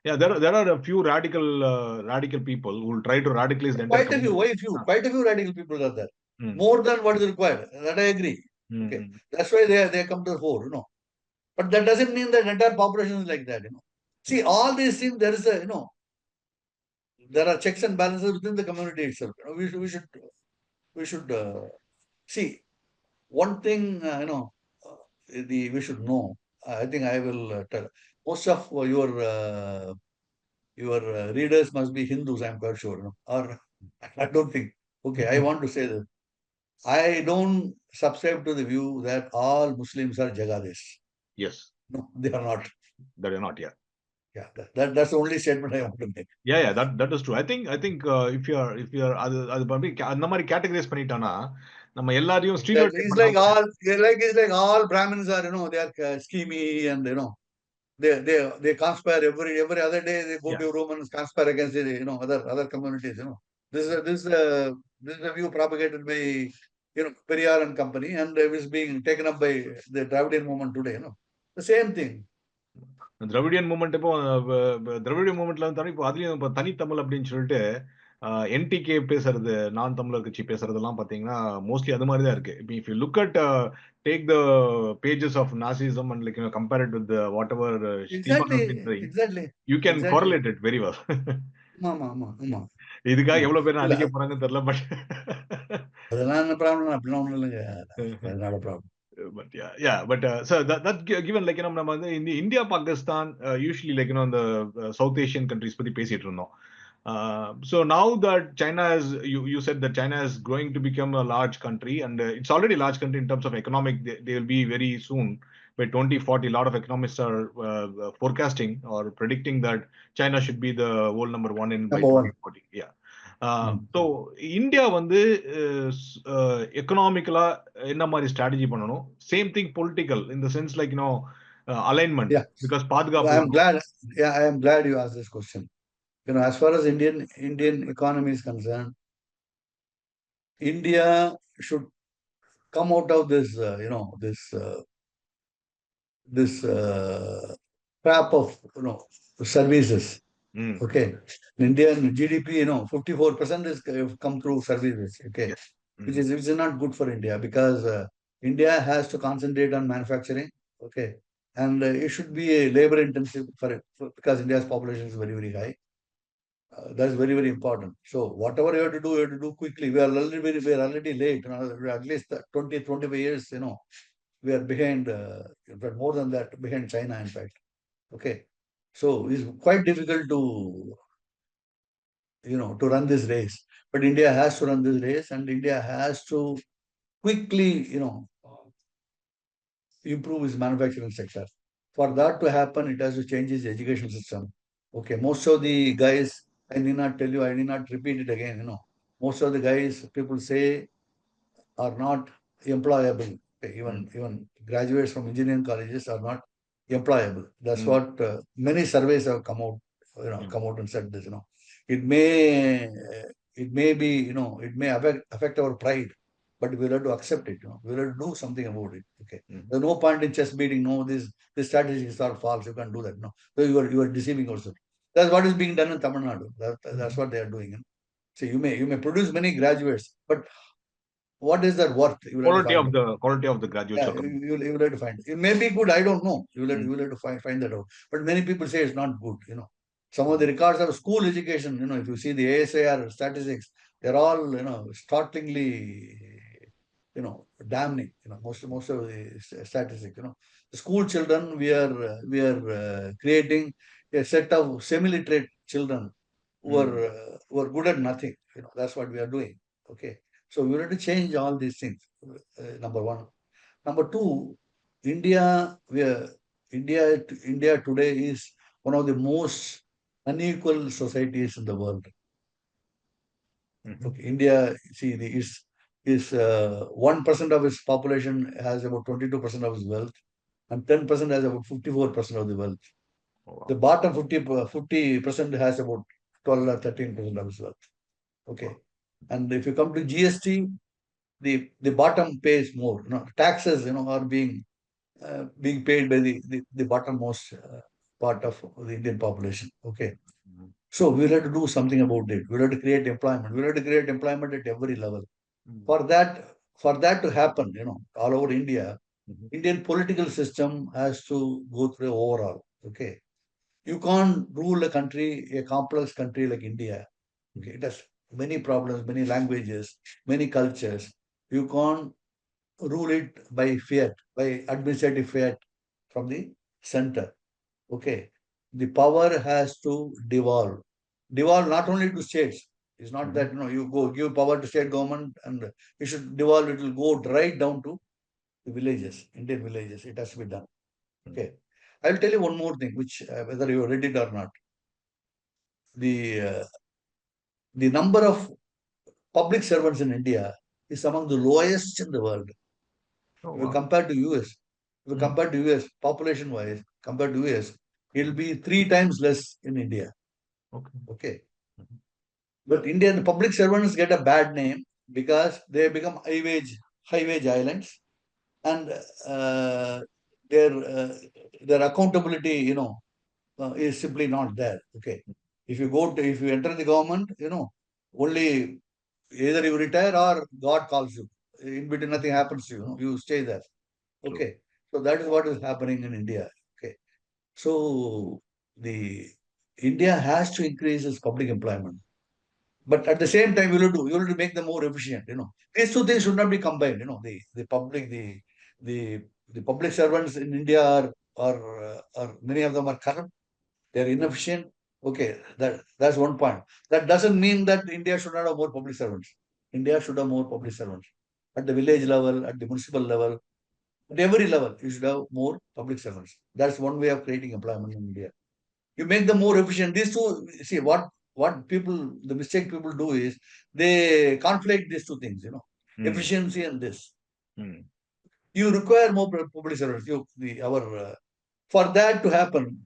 Yeah, there are a few radical people who will try to radicalize the entire Quite a few radical people are there. More than what is required. That I agree. Okay. That's why they come to the fore, But that doesn't mean that the entire population is like that, See, all these things, there is a, there are checks and balances within the community itself. We should see one thing, we should know. I think I will tell. Most of your readers must be Hindus, I'm quite sure, or I don't think. Okay, I want to say that I don't subscribe to the view that all Muslims are Jagadis. Yes. No, they are not. They are not, yeah. Yeah, that's the only statement I want to make. Yeah, that is true. I think if you are அது அந்த மாதிரி categorise பண்ணிட்டானா நம்ம எல்லாரையும் stereotype It's like all Brahmins are, they are schemy and they conspire every other day. They go to a room and conspire against other communities. This is a view propagated by Periyar and company, and it is being taken up by the Dravidian movement today. The same thing. Dravidian movement இப்போ Dravidian மூமெண்ட்ல வந்து இப்போ அதுலயும் இப்போ தனித்தமிழ் அப்படின்னு சொல்லிட்டு NTK பேசுறது, நான் தமிழர் கட்சி பேசுறதெல்லாம் பாத்தீங்கன்னா மோஸ்ட்லி அது மாதிரி தான் இருக்கு. இப்போ if you look at take the pages of Nazism and like compare it with whatever you can correlate it very well. இதுக்காக எவ்வளவு பேர் அடிக்க போறாங்கன்னு தெரியல, பட் அதெல்லாம் ப்ராப்ளம் அப்படிலாம் ஒண்ணும் இல்லைங்க. அதனால problem. But but so that given like நம்ம வந்து இந்த இந்தியா பாகிஸ்தான் usually like இந்த South Asian countries பத்தி பேசிட்டு இருந்தோம். So now that China is, you said that China is going to become a large country, and it's already a large country in terms of economic. They will be very soon by 2040. A lot of economists are forecasting or predicting that China should be the world number one in by 2040. Yeah. So India வந்து எக்கனாமிக்கலா என்ன மாதிரி strategy பண்ணணும்? Same thing political in the sense like alignment, because பாதுகாப்பு. I am glad you asked this question. As far as Indian economy is concerned, India should come out of this this trap of services. Okay. In India, GDP, 54% is come through services. Okay. Yes. Which is not good for India, because India has to concentrate on manufacturing. Okay. And it should be a labor intensive because India's population is very, very high. That's very, very important. So whatever you have to do quickly. We are already late. We're at least 20, 25 years, we are behind, in fact, more than that, behind China, in fact. Okay. So it's quite difficult to, to run this race. But India has to run this race, and India has to quickly, improve its manufacturing sector. For that to happen, it has to change its education system. Okay, most of the guys, I need not tell you, I need not repeat it again, most of the guys, people say, are not employable. Okay, even graduates from engineering colleges are not employable. That's what many surveys have come out, come out and said this. It may be, it may affect our pride, but we'll have to accept it. We'll have to do something about it. Okay, there's no point in chest beating. No, this strategies are false. You can't do that. No, so you are deceiving yourself. That's what is being done in Tamil Nadu. That's what they are doing. So you may produce many graduates, but what is their worth? You will have to find it. Quality of the graduates. Yeah, you will have to find it. It may be good, I don't know. You will have to find that out. But many people say it's not good. Some of the records of school education, if you see the ASAR statistics, they're all, startlingly, damning. Most of the statistics. The school children, we are creating a set of semi-literate children who are good at nothing. That's what we are doing. Okay. So we have to change all these things. Number one. Number two, India today is one of the most unequal societies in the world. Okay, India, see, is 1% of its population has about 22% of its wealth, and 10% has about 54% of the wealth. Oh, wow. The bottom 50% has about 12 or 13% of its wealth. Okay, and if you come to GST, the bottom pays more. Taxes, are being paid by the bottommost part of the Indian population. Okay. So we'll have to do something about it. We'll have to create employment. We'll have to create employment at every level. For that to happen, all over India, Indian political system has to go through overall. Okay. You can't rule a country, a complex country like India. Okay. It has many problems, many languages, many cultures. You can't rule it by fiat, by administrative fiat from the center. Okay. The power has to devolve. Devolve not only to states. It's not that you go give power to state government and it should devolve, it will go right down to the villages, Indian villages. It has to be done. Okay. I'll tell you one more thing, which whether you read it or not. The number of public servants in India is among the lowest in the world. Oh, if you compare to US, population wise, compared to US, it'll be 3 times less in India. Okay. But Indian public servants get a bad name because they become high wage islands, and their accountability, is simply not there. Okay. If you enter the government, only either you retire or God calls you. In between, nothing happens to you. You stay there. Okay. So that is what is happening in India. Okay. So India has to increase its public employment. But at the same time, you have to make them more efficient. These two things should not be combined. The public servants in India are many of them are corrupt. They are inefficient. Okay, that's one point. That doesn't mean that India should not have more public servants. India should have more public servants at the village level, at the municipal level, at every level. You should have more public servants. That's one way of creating employment in India. You make them more efficient. These two, see the mistake people do is they conflict these two things, efficiency and this. You require more public servants. For that to happen,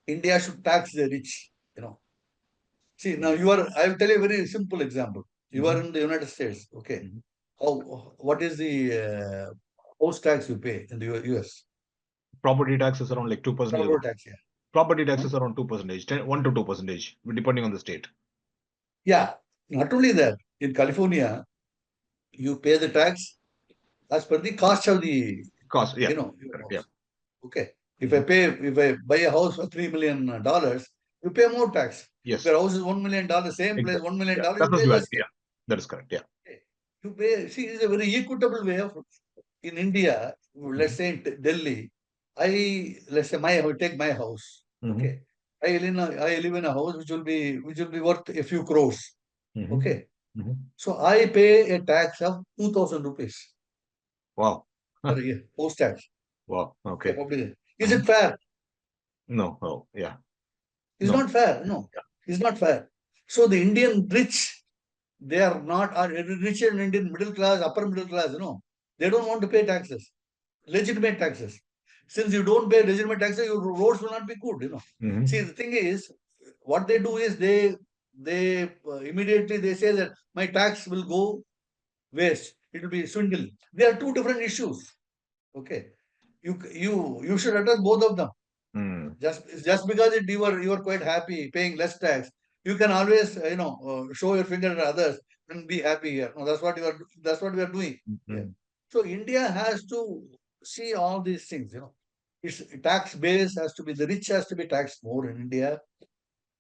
India should tax the rich, See, now I will tell you a very simple example. You are in the United States, okay. What is the house tax you pay in the US? Property tax is around like 2%. Property tax, yeah. Property taxes around 2%, 1 to 2%, depending on the state. Yeah, not only that, in California, you pay the tax as per the cost of the, Cost, yeah. your Correct, house. yeah. Okay. If I buy a house for $3 million, you pay more tax. Yes. If your house is $1 million, same place, $1 million, Yeah. you pay less. Yeah, that is correct. Yeah. Okay. You pay. See, it's a very equitable way of. In India, let's say in Delhi, let's say I will take my house. Okay. I live in a house which will be worth a few crores. Okay. So I pay a tax of 2,000 rupees. Wow. Per year, post tax. Wow. Okay. Is it fair? No. Oh, yeah. It's not fair. No, it's not fair. So the Indian rich, they are not, are rich and Indian middle class, upper middle class, they don't want to pay taxes, legitimate taxes. Since you don't pay legitimate taxes, your roads will not be good, See, the thing is, what they do is they immediately they say that my tax will go waste. It will be swindle. They are two different issues. Okay. You should address both of them. Just because you are quite happy paying less tax, you can always show your finger at others and be happy here. No, that's what we are doing. Yeah. So India has to see all these things. Its tax base has to be, the rich has to be taxed more in India,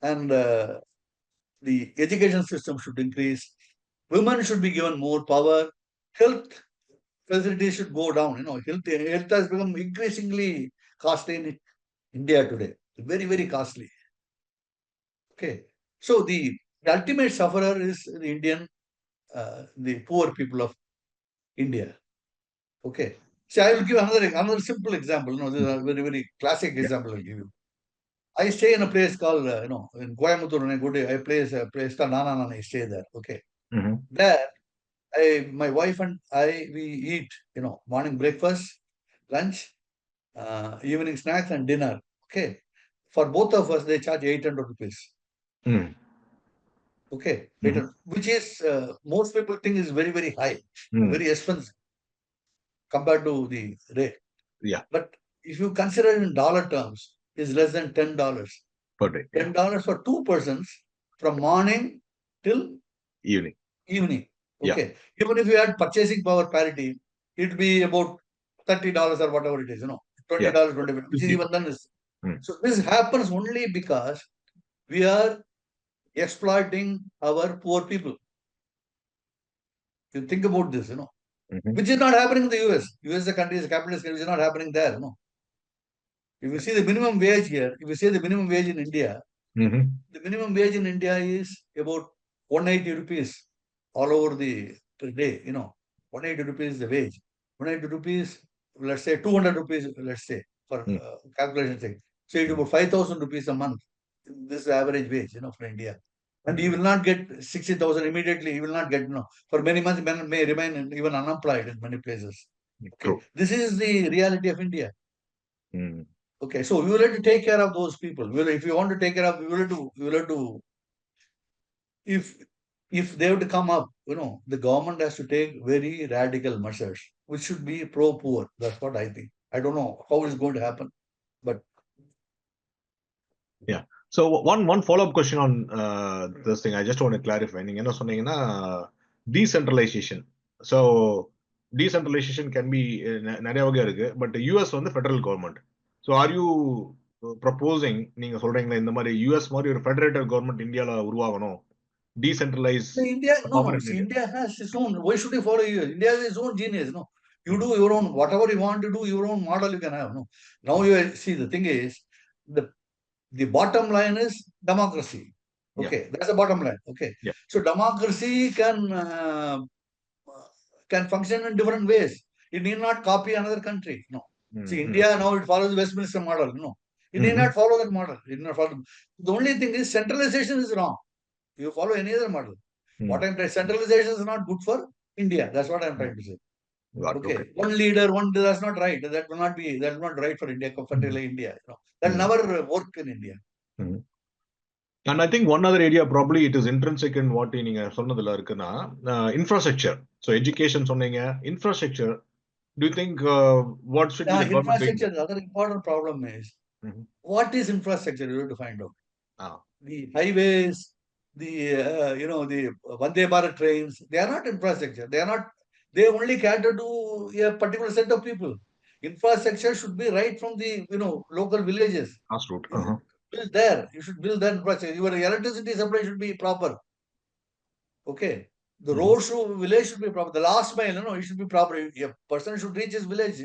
and the education system should increase. Women should be given more power. Health facilities should go down. Health has become increasingly costly in India today. Very, very costly. Okay. So the ultimate sufferer is the Indian, the poor people of India. Okay. See, I will give another simple example. This is a very, very classic example I'll give you. I stay in a place called, in Coimbatore, and I place a place called Nana Nana. I stay there. Okay. There, my wife and we eat, morning breakfast, lunch, evening snacks, and dinner. Okay. For both of us, they charge 800 rupees. Okay. Which is, most people think is very, very high, very expensive compared to the rate. Yeah. But if you consider it in dollar terms, it's less than $10 per day. $10 for two persons from morning till evening. Okay. Yeah. Even if you had purchasing power parity, it'd be about $30 or whatever it is, $20, $25, which is even then is. So this happens only because we are exploiting our poor people. You think about this, which is not happening in the US. US is a country, is a capitalist country, which is not happening there, If you see the minimum wage here, if you see the minimum wage in India, the minimum wage in India is about 180 rupees all over the per day, 180 rupees is the wage. 180 rupees, let's say 200 rupees, let's say, for calculation sake. So it's about 5,000 rupees a month. This is the average wage, for India. And you will not get 60,000 immediately. You will not get, for many months, men may remain even unemployed in many places. Okay. This is the reality of India. Okay, so we will have to take care of those people. If you want to take care of, we will have to. If they have to come up, the government has to take very radical measures, which should be pro-poor. That's what I think. I don't know how it's going to happen, but yeah. So one follow-up question on this thing. I just want to clarify. நீங்க என்ன சொன்னீங்கன்னா decentralization. So decentralization can be நிறைய வகை இருக்கு. But US வந்து federal government. So are you proposing, நீங்க சொல்றீங்களா இந்த மாதிரி US மாதிரி ஒரு federated government இந்தியால உருவாகணும்? Decentralized. India, no. See, India has its own. Why should you follow you? India has its own genius. No, you do your own. Whatever you want to do, your own model you can have. No, now you see the thing is the bottom line is democracy. Okay, that's the bottom line. Okay, so democracy can function in different ways. It need not copy another country. No, see, India now it follows the Westminster model. No, it need not follow that model. It need not follow. The only thing is centralization is wrong. You follow any other model. What I'm trying, centralization is not good for India. That's what I'm trying to say. Okay. One leader, that's not right. That will not right for India, particularly India. That will never work in India. And I think one other area, probably it is intrinsic in what நீங்க சொன்னதுல இருக்குன்னா infrastructure. So education சொன்னீங்க, infrastructure. Do you think what should be the infrastructure? The other important problem is What is infrastructure? You have to find out. Ah. The highways, the the Vande Bharat trains, they are not infrastructure. They are not. They only cater to a particular set of people. Infrastructure should be right from the local villages. Grassroots. You should build there. You should build that infrastructure. Your electricity supply should be proper. Okay. The roads to village should be proper. The last mile, it should be proper. A person should reach his village.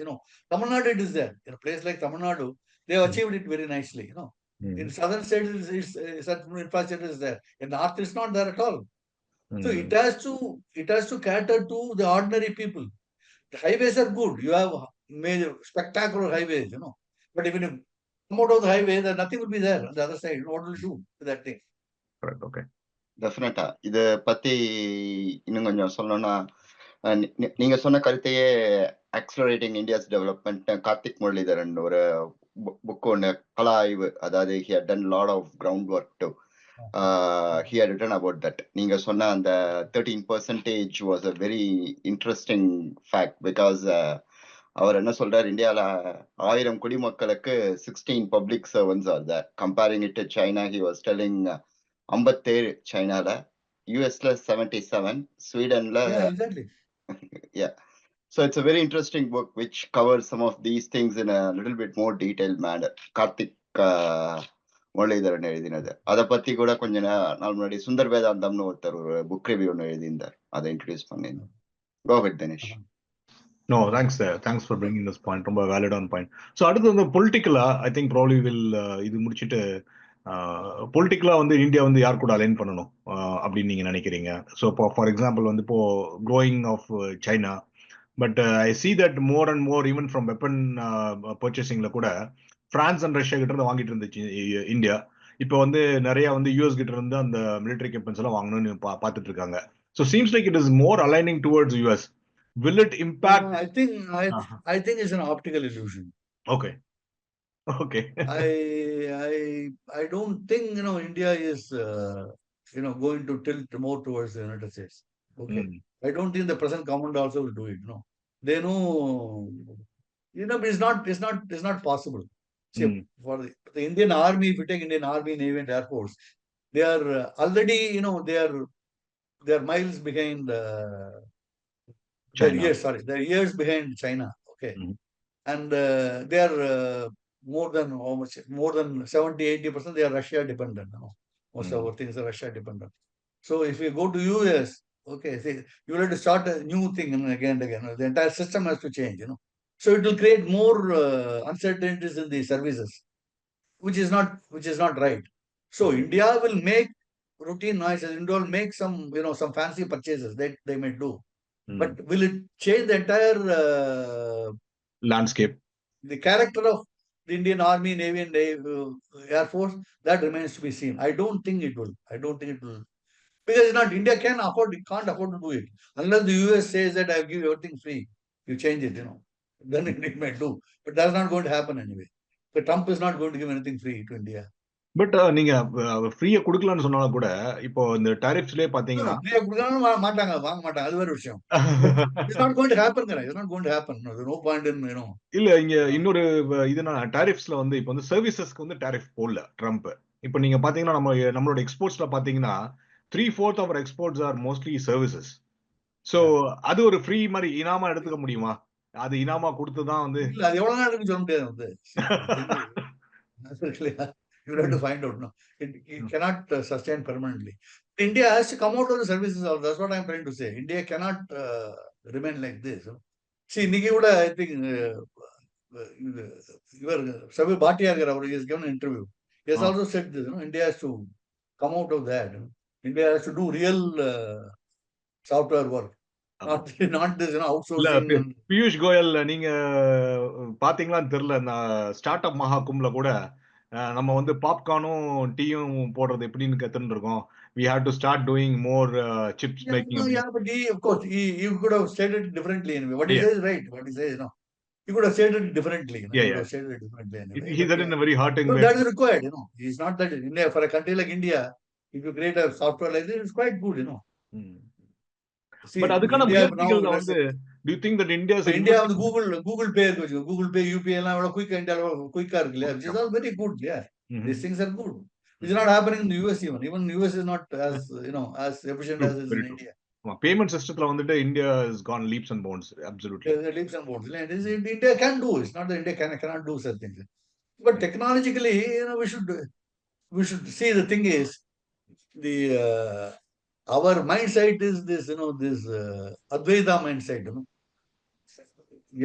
Tamil Nadu it is there. In a place like Tamil Nadu, they have achieved it very nicely. In southern states, certain infrastructure is there. In north, it's not there at all. So it has to cater to the ordinary people. The highways are good. You have major spectacular highways. But even if you come out of the highway, then nothing will be there on the other side. What will you do with that thing? Correct. Okay. டெஃபினட்டா இத பத்தி இன்னும் கொஞ்சம் சொல்லணும்னா நீங்க சொன்ன கருத்தையே accelerating India's development Karthik Muralidharan ஒரு புக் ஒன்று கள ஆய்வு, அதாவது he had done lot of groundwork too. He had written about that. நீங்க சொன்ன அந்த 13% was a very interesting fact because அவர் என்ன சொல்றாரு, இந்தியால 1000 குடிமக்களுக்கு 16 public servants are there. Comparing it to China, he was telling 57 சைனால, யூஎஸ்ல 77, ஸ்வீடன்ல yeah. So it's a very interesting book which covers some of these things in a little bit more detailed manner. Karthik Muralidharan எழுதினது. அதை பத்தி கூட கொஞ்ச நாள் முன்னாடி சுந்தர் வேதாந்தம்னு ஒருத்தர் ஒரு புக் ரிவ்யூ ஒன்று எழுதியிருந்தார், அதை இன்ட்ரடியூஸ் பண்ணியிருந்தேன். Go ahead, Dinesh. No, thanks for bringing this point. ரொம்ப வேலிடான பாயிண்ட். ஸோ அடுத்து வந்து பொலிட்டிக்கலா ஐ திங்க் ப்ராப்ளி வில் இது முடிச்சுட்டு பொலிட்டிக்கலா வந்து இந்தியா வந்து யார் கூட அலைன் பண்ணணும் அப்படின்னு நீங்க நினைக்கிறீங்க? ஸோ இப்போ ஃபார் எக்ஸாம்பிள் வந்து இப்போ growing of China, but I see that more and more even from weapon பர்ச்சேசிங்ல கூட பிரான்ஸ் அண்ட் ரஷ்யா கிட்ட இருந்து வாங்கிட்டு இருந்துச்சு இந்தியா. இப்போ வந்து நிறைய வந்து யூஎஸ் கிட்ட இருந்து அந்த மிலிட்டரி வெப்பன்ஸ் எல்லாம் வாங்கணும்னு பார்த்துட்டு இருக்காங்க. So seems like it is more aligning towards US. Will it impact? I think it's an optical illusion. Okay. I don't think India is going to tilt more towards the United States. Okay. I don't think the present government also will do it. They know. But it's not possible. See, for the Indian Army, if you take Indian Army, Navy, and Air Force, they are already they are miles behind. They're years behind China. Okay. And they are more than 70-80% they are Russia dependent. Most of our things are Russia dependent. So if you go to US, okay, see, you will have to start a new thing again and again. The entire system has to change. So it will create more uncertainties in the services, which is not right. So India will make routine noises. India will make some fancy purchases that they may do. But will it change the entire landscape? The character of the Indian Army, Navy, and Air Force, that remains to be seen. I don't think it will. Because India can't afford to do it. Unless the US says that I give everything free. You change it, then it may do. But that's not going to happen anyway. But Trump is not going to give anything free to India. But நீங்க ஃப்ரீயா கொடுக்கலாம்னு சொன்னாலும் கூட இப்போ இந்த டாரிஃப்ஸ்லயே பாத்தீங்கன்னா ஃப்ரீயா கொடுக்கலாம்னு வாங்க மாட்டாங்க. அது வேற விஷயம். It's not going to happen. It's not going to happen. There's no point in இல்ல இங்க இன்னொரு இதுனா டாரிஃப்ஸ்ல வந்து இப்போ வந்து சர்வீசஸ்க்கு வந்து டாரிஃப் போடல ட்ரம்ப். இப்போ நீங்க பாத்தீங்கன்னா நம்மளோட எக்ஸ்போர்ட்ஸ்ல பாத்தீங்கன்னா 3/4 of our exports are mostly services. So அது ஒரு ஃப்ரீ மாதிரி இனாமா எடுத்துக்க முடியுமா? அது இனாமா கொடுத்துதான் வந்து இல்ல அது எவ்வளவு நாள் சொல்ல முடியாது வந்து. You have to find out. It cannot sustain permanently. India has to come out of the services. That's what I'm trying to say. India cannot remain like this. See, Nikiuda, I think Sabi Bhatia has given an interview. He has also said this. India has to come out of that. India has to do real software work. Not this outsourcing. Piyush Goyal நீங்க பாத்தீங்களான்னு தெரியல, start up மகாகும்ல கூட நம்ம வந்து பாப்கார்னும் டீயும் போடுறது எப்படின்னு கத்துன்னு இருக்கோம். We have to start doing more chips making. But of course, he could have said it differently anyway. What he says is right. What he says, he could have said it differently. He could have said it differently anyway. He said in a very hurting way. That is required. It's not that India, for a country like India, if you create a software like this, it's quite good. But அதுக்கான முயற்சிகள் வந்து Do you think that India is India வந்து Google Pay இருக்கு வச்சுக்கோ. Google Pay, UPI எல்லாம் எவ்வளவு குயிக்கா இந்தியால குயிக்கா இருக்கு இல்லையா? Which is all very good, yeah. These things are good. It's not happening in the US even. Even US is not as, as efficient as is in India. Payment systemல வந்துட்டு India has gone leaps and bounds. Absolutely. Leaps and bounds. India can do. It's not that India cannot do such things. But technologically, we should see, the thing is, the our mindset is this, this Advaita mindset.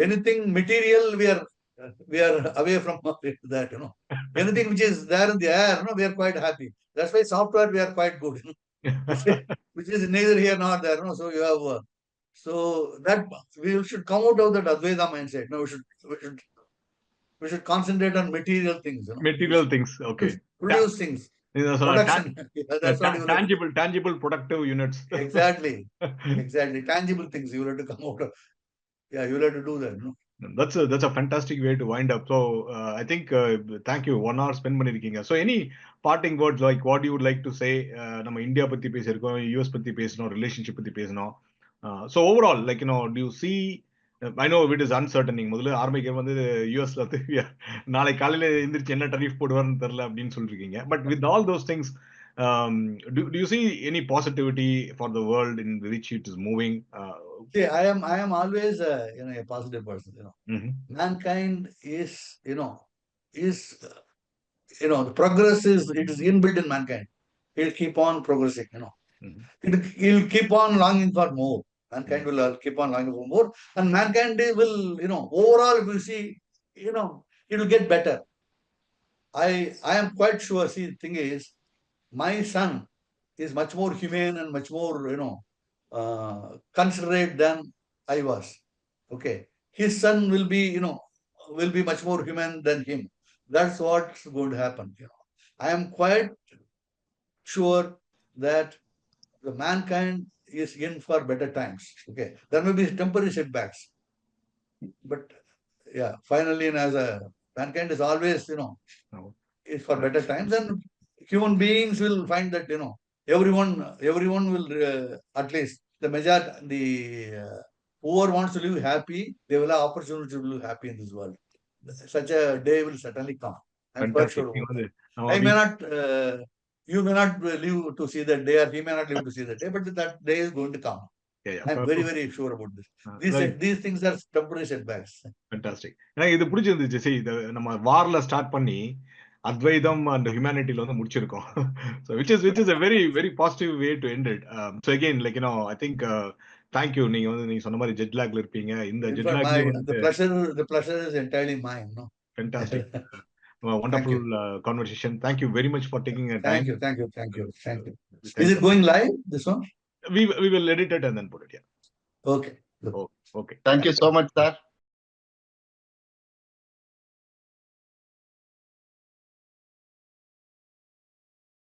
Anything material, we are away from that. Anything which is there in the air, we are quite happy. That's why software we are quite good. Which is neither here nor there. So you have, so that we should come out of that Advaita mindset. We should concentrate on material things. Material things, okay. Produce things. Production. That's what tangible productive units. Exactly. Tangible things you will have to come out of. Yeah, you will have to do that. That's a fantastic way to wind up. So I think thank you. 1 hour spend பண்ணிருக்கீங்க. So any parting words, like what you would like to say? நம்ம India பத்தி பேசியிருக்கோம், US பத்தி பேசணும், relationship பத்தி பேசணும். So overall, like, do you see, I know it is uncertain. நீங்க முதல்ல ஆரம்பிக்கிற வந்து யூஎஸ்ல வந்து நாளை காலையில எந்திரிச்சு என்ன டரிஃப் போடுவார்னு தெரியல அப்படின்னு சொல்லிருக்கீங்க. But with all those things, do you see any positivity for the world in which it is moving? See, I am always a positive person. Mankind is, the progress it is inbuilt in mankind. He'll keep on progressing. He'll keep on longing for more. Mankind will keep on longing for more, and mankind will, overall, if you see, it will get better. I am quite sure. See, the thing is, my son is much more humane and much more, considerate than I was. Okay, his son will be much more humane than him. That's what's going to happen. I am quite sure that the mankind is in for better times. Okay, there may be temporary setbacks, but yeah, finally, as a mankind is always, is for better times, and human beings will find that, everyone will, at least the majority, whoever wants to live happy, they will have opportunity to live happy in this world. Such a day will certainly come. I'm quite sure about that. I may not, you may not live to see that day, or he may not live to see that day, but that day is going to come. I'm very, very sure about this. These things are temporary setbacks. Fantastic. எனக்கு இது பிடிச்சிருந்துச்சு. சரி, நம்ம வார்ல start பண்ணி அத்வைதம் and ஹியூமனிட்டில வந்து முடிச்சிருக்கோம். So which is a very, very positive way to end it. So again, like, I think thank you. நீங்க சொன்ன மாதிரி ஜெட் லாக்ல இருப்பீங்க. இந்த jet lag, the pleasure is entirely mine. Fantastic. Wonderful conversation. Thank you very much for taking a time. Thank you. Is it going live, this one? We will edit it and then put it. Yeah. Okay. Okay. Thank you so much, sir.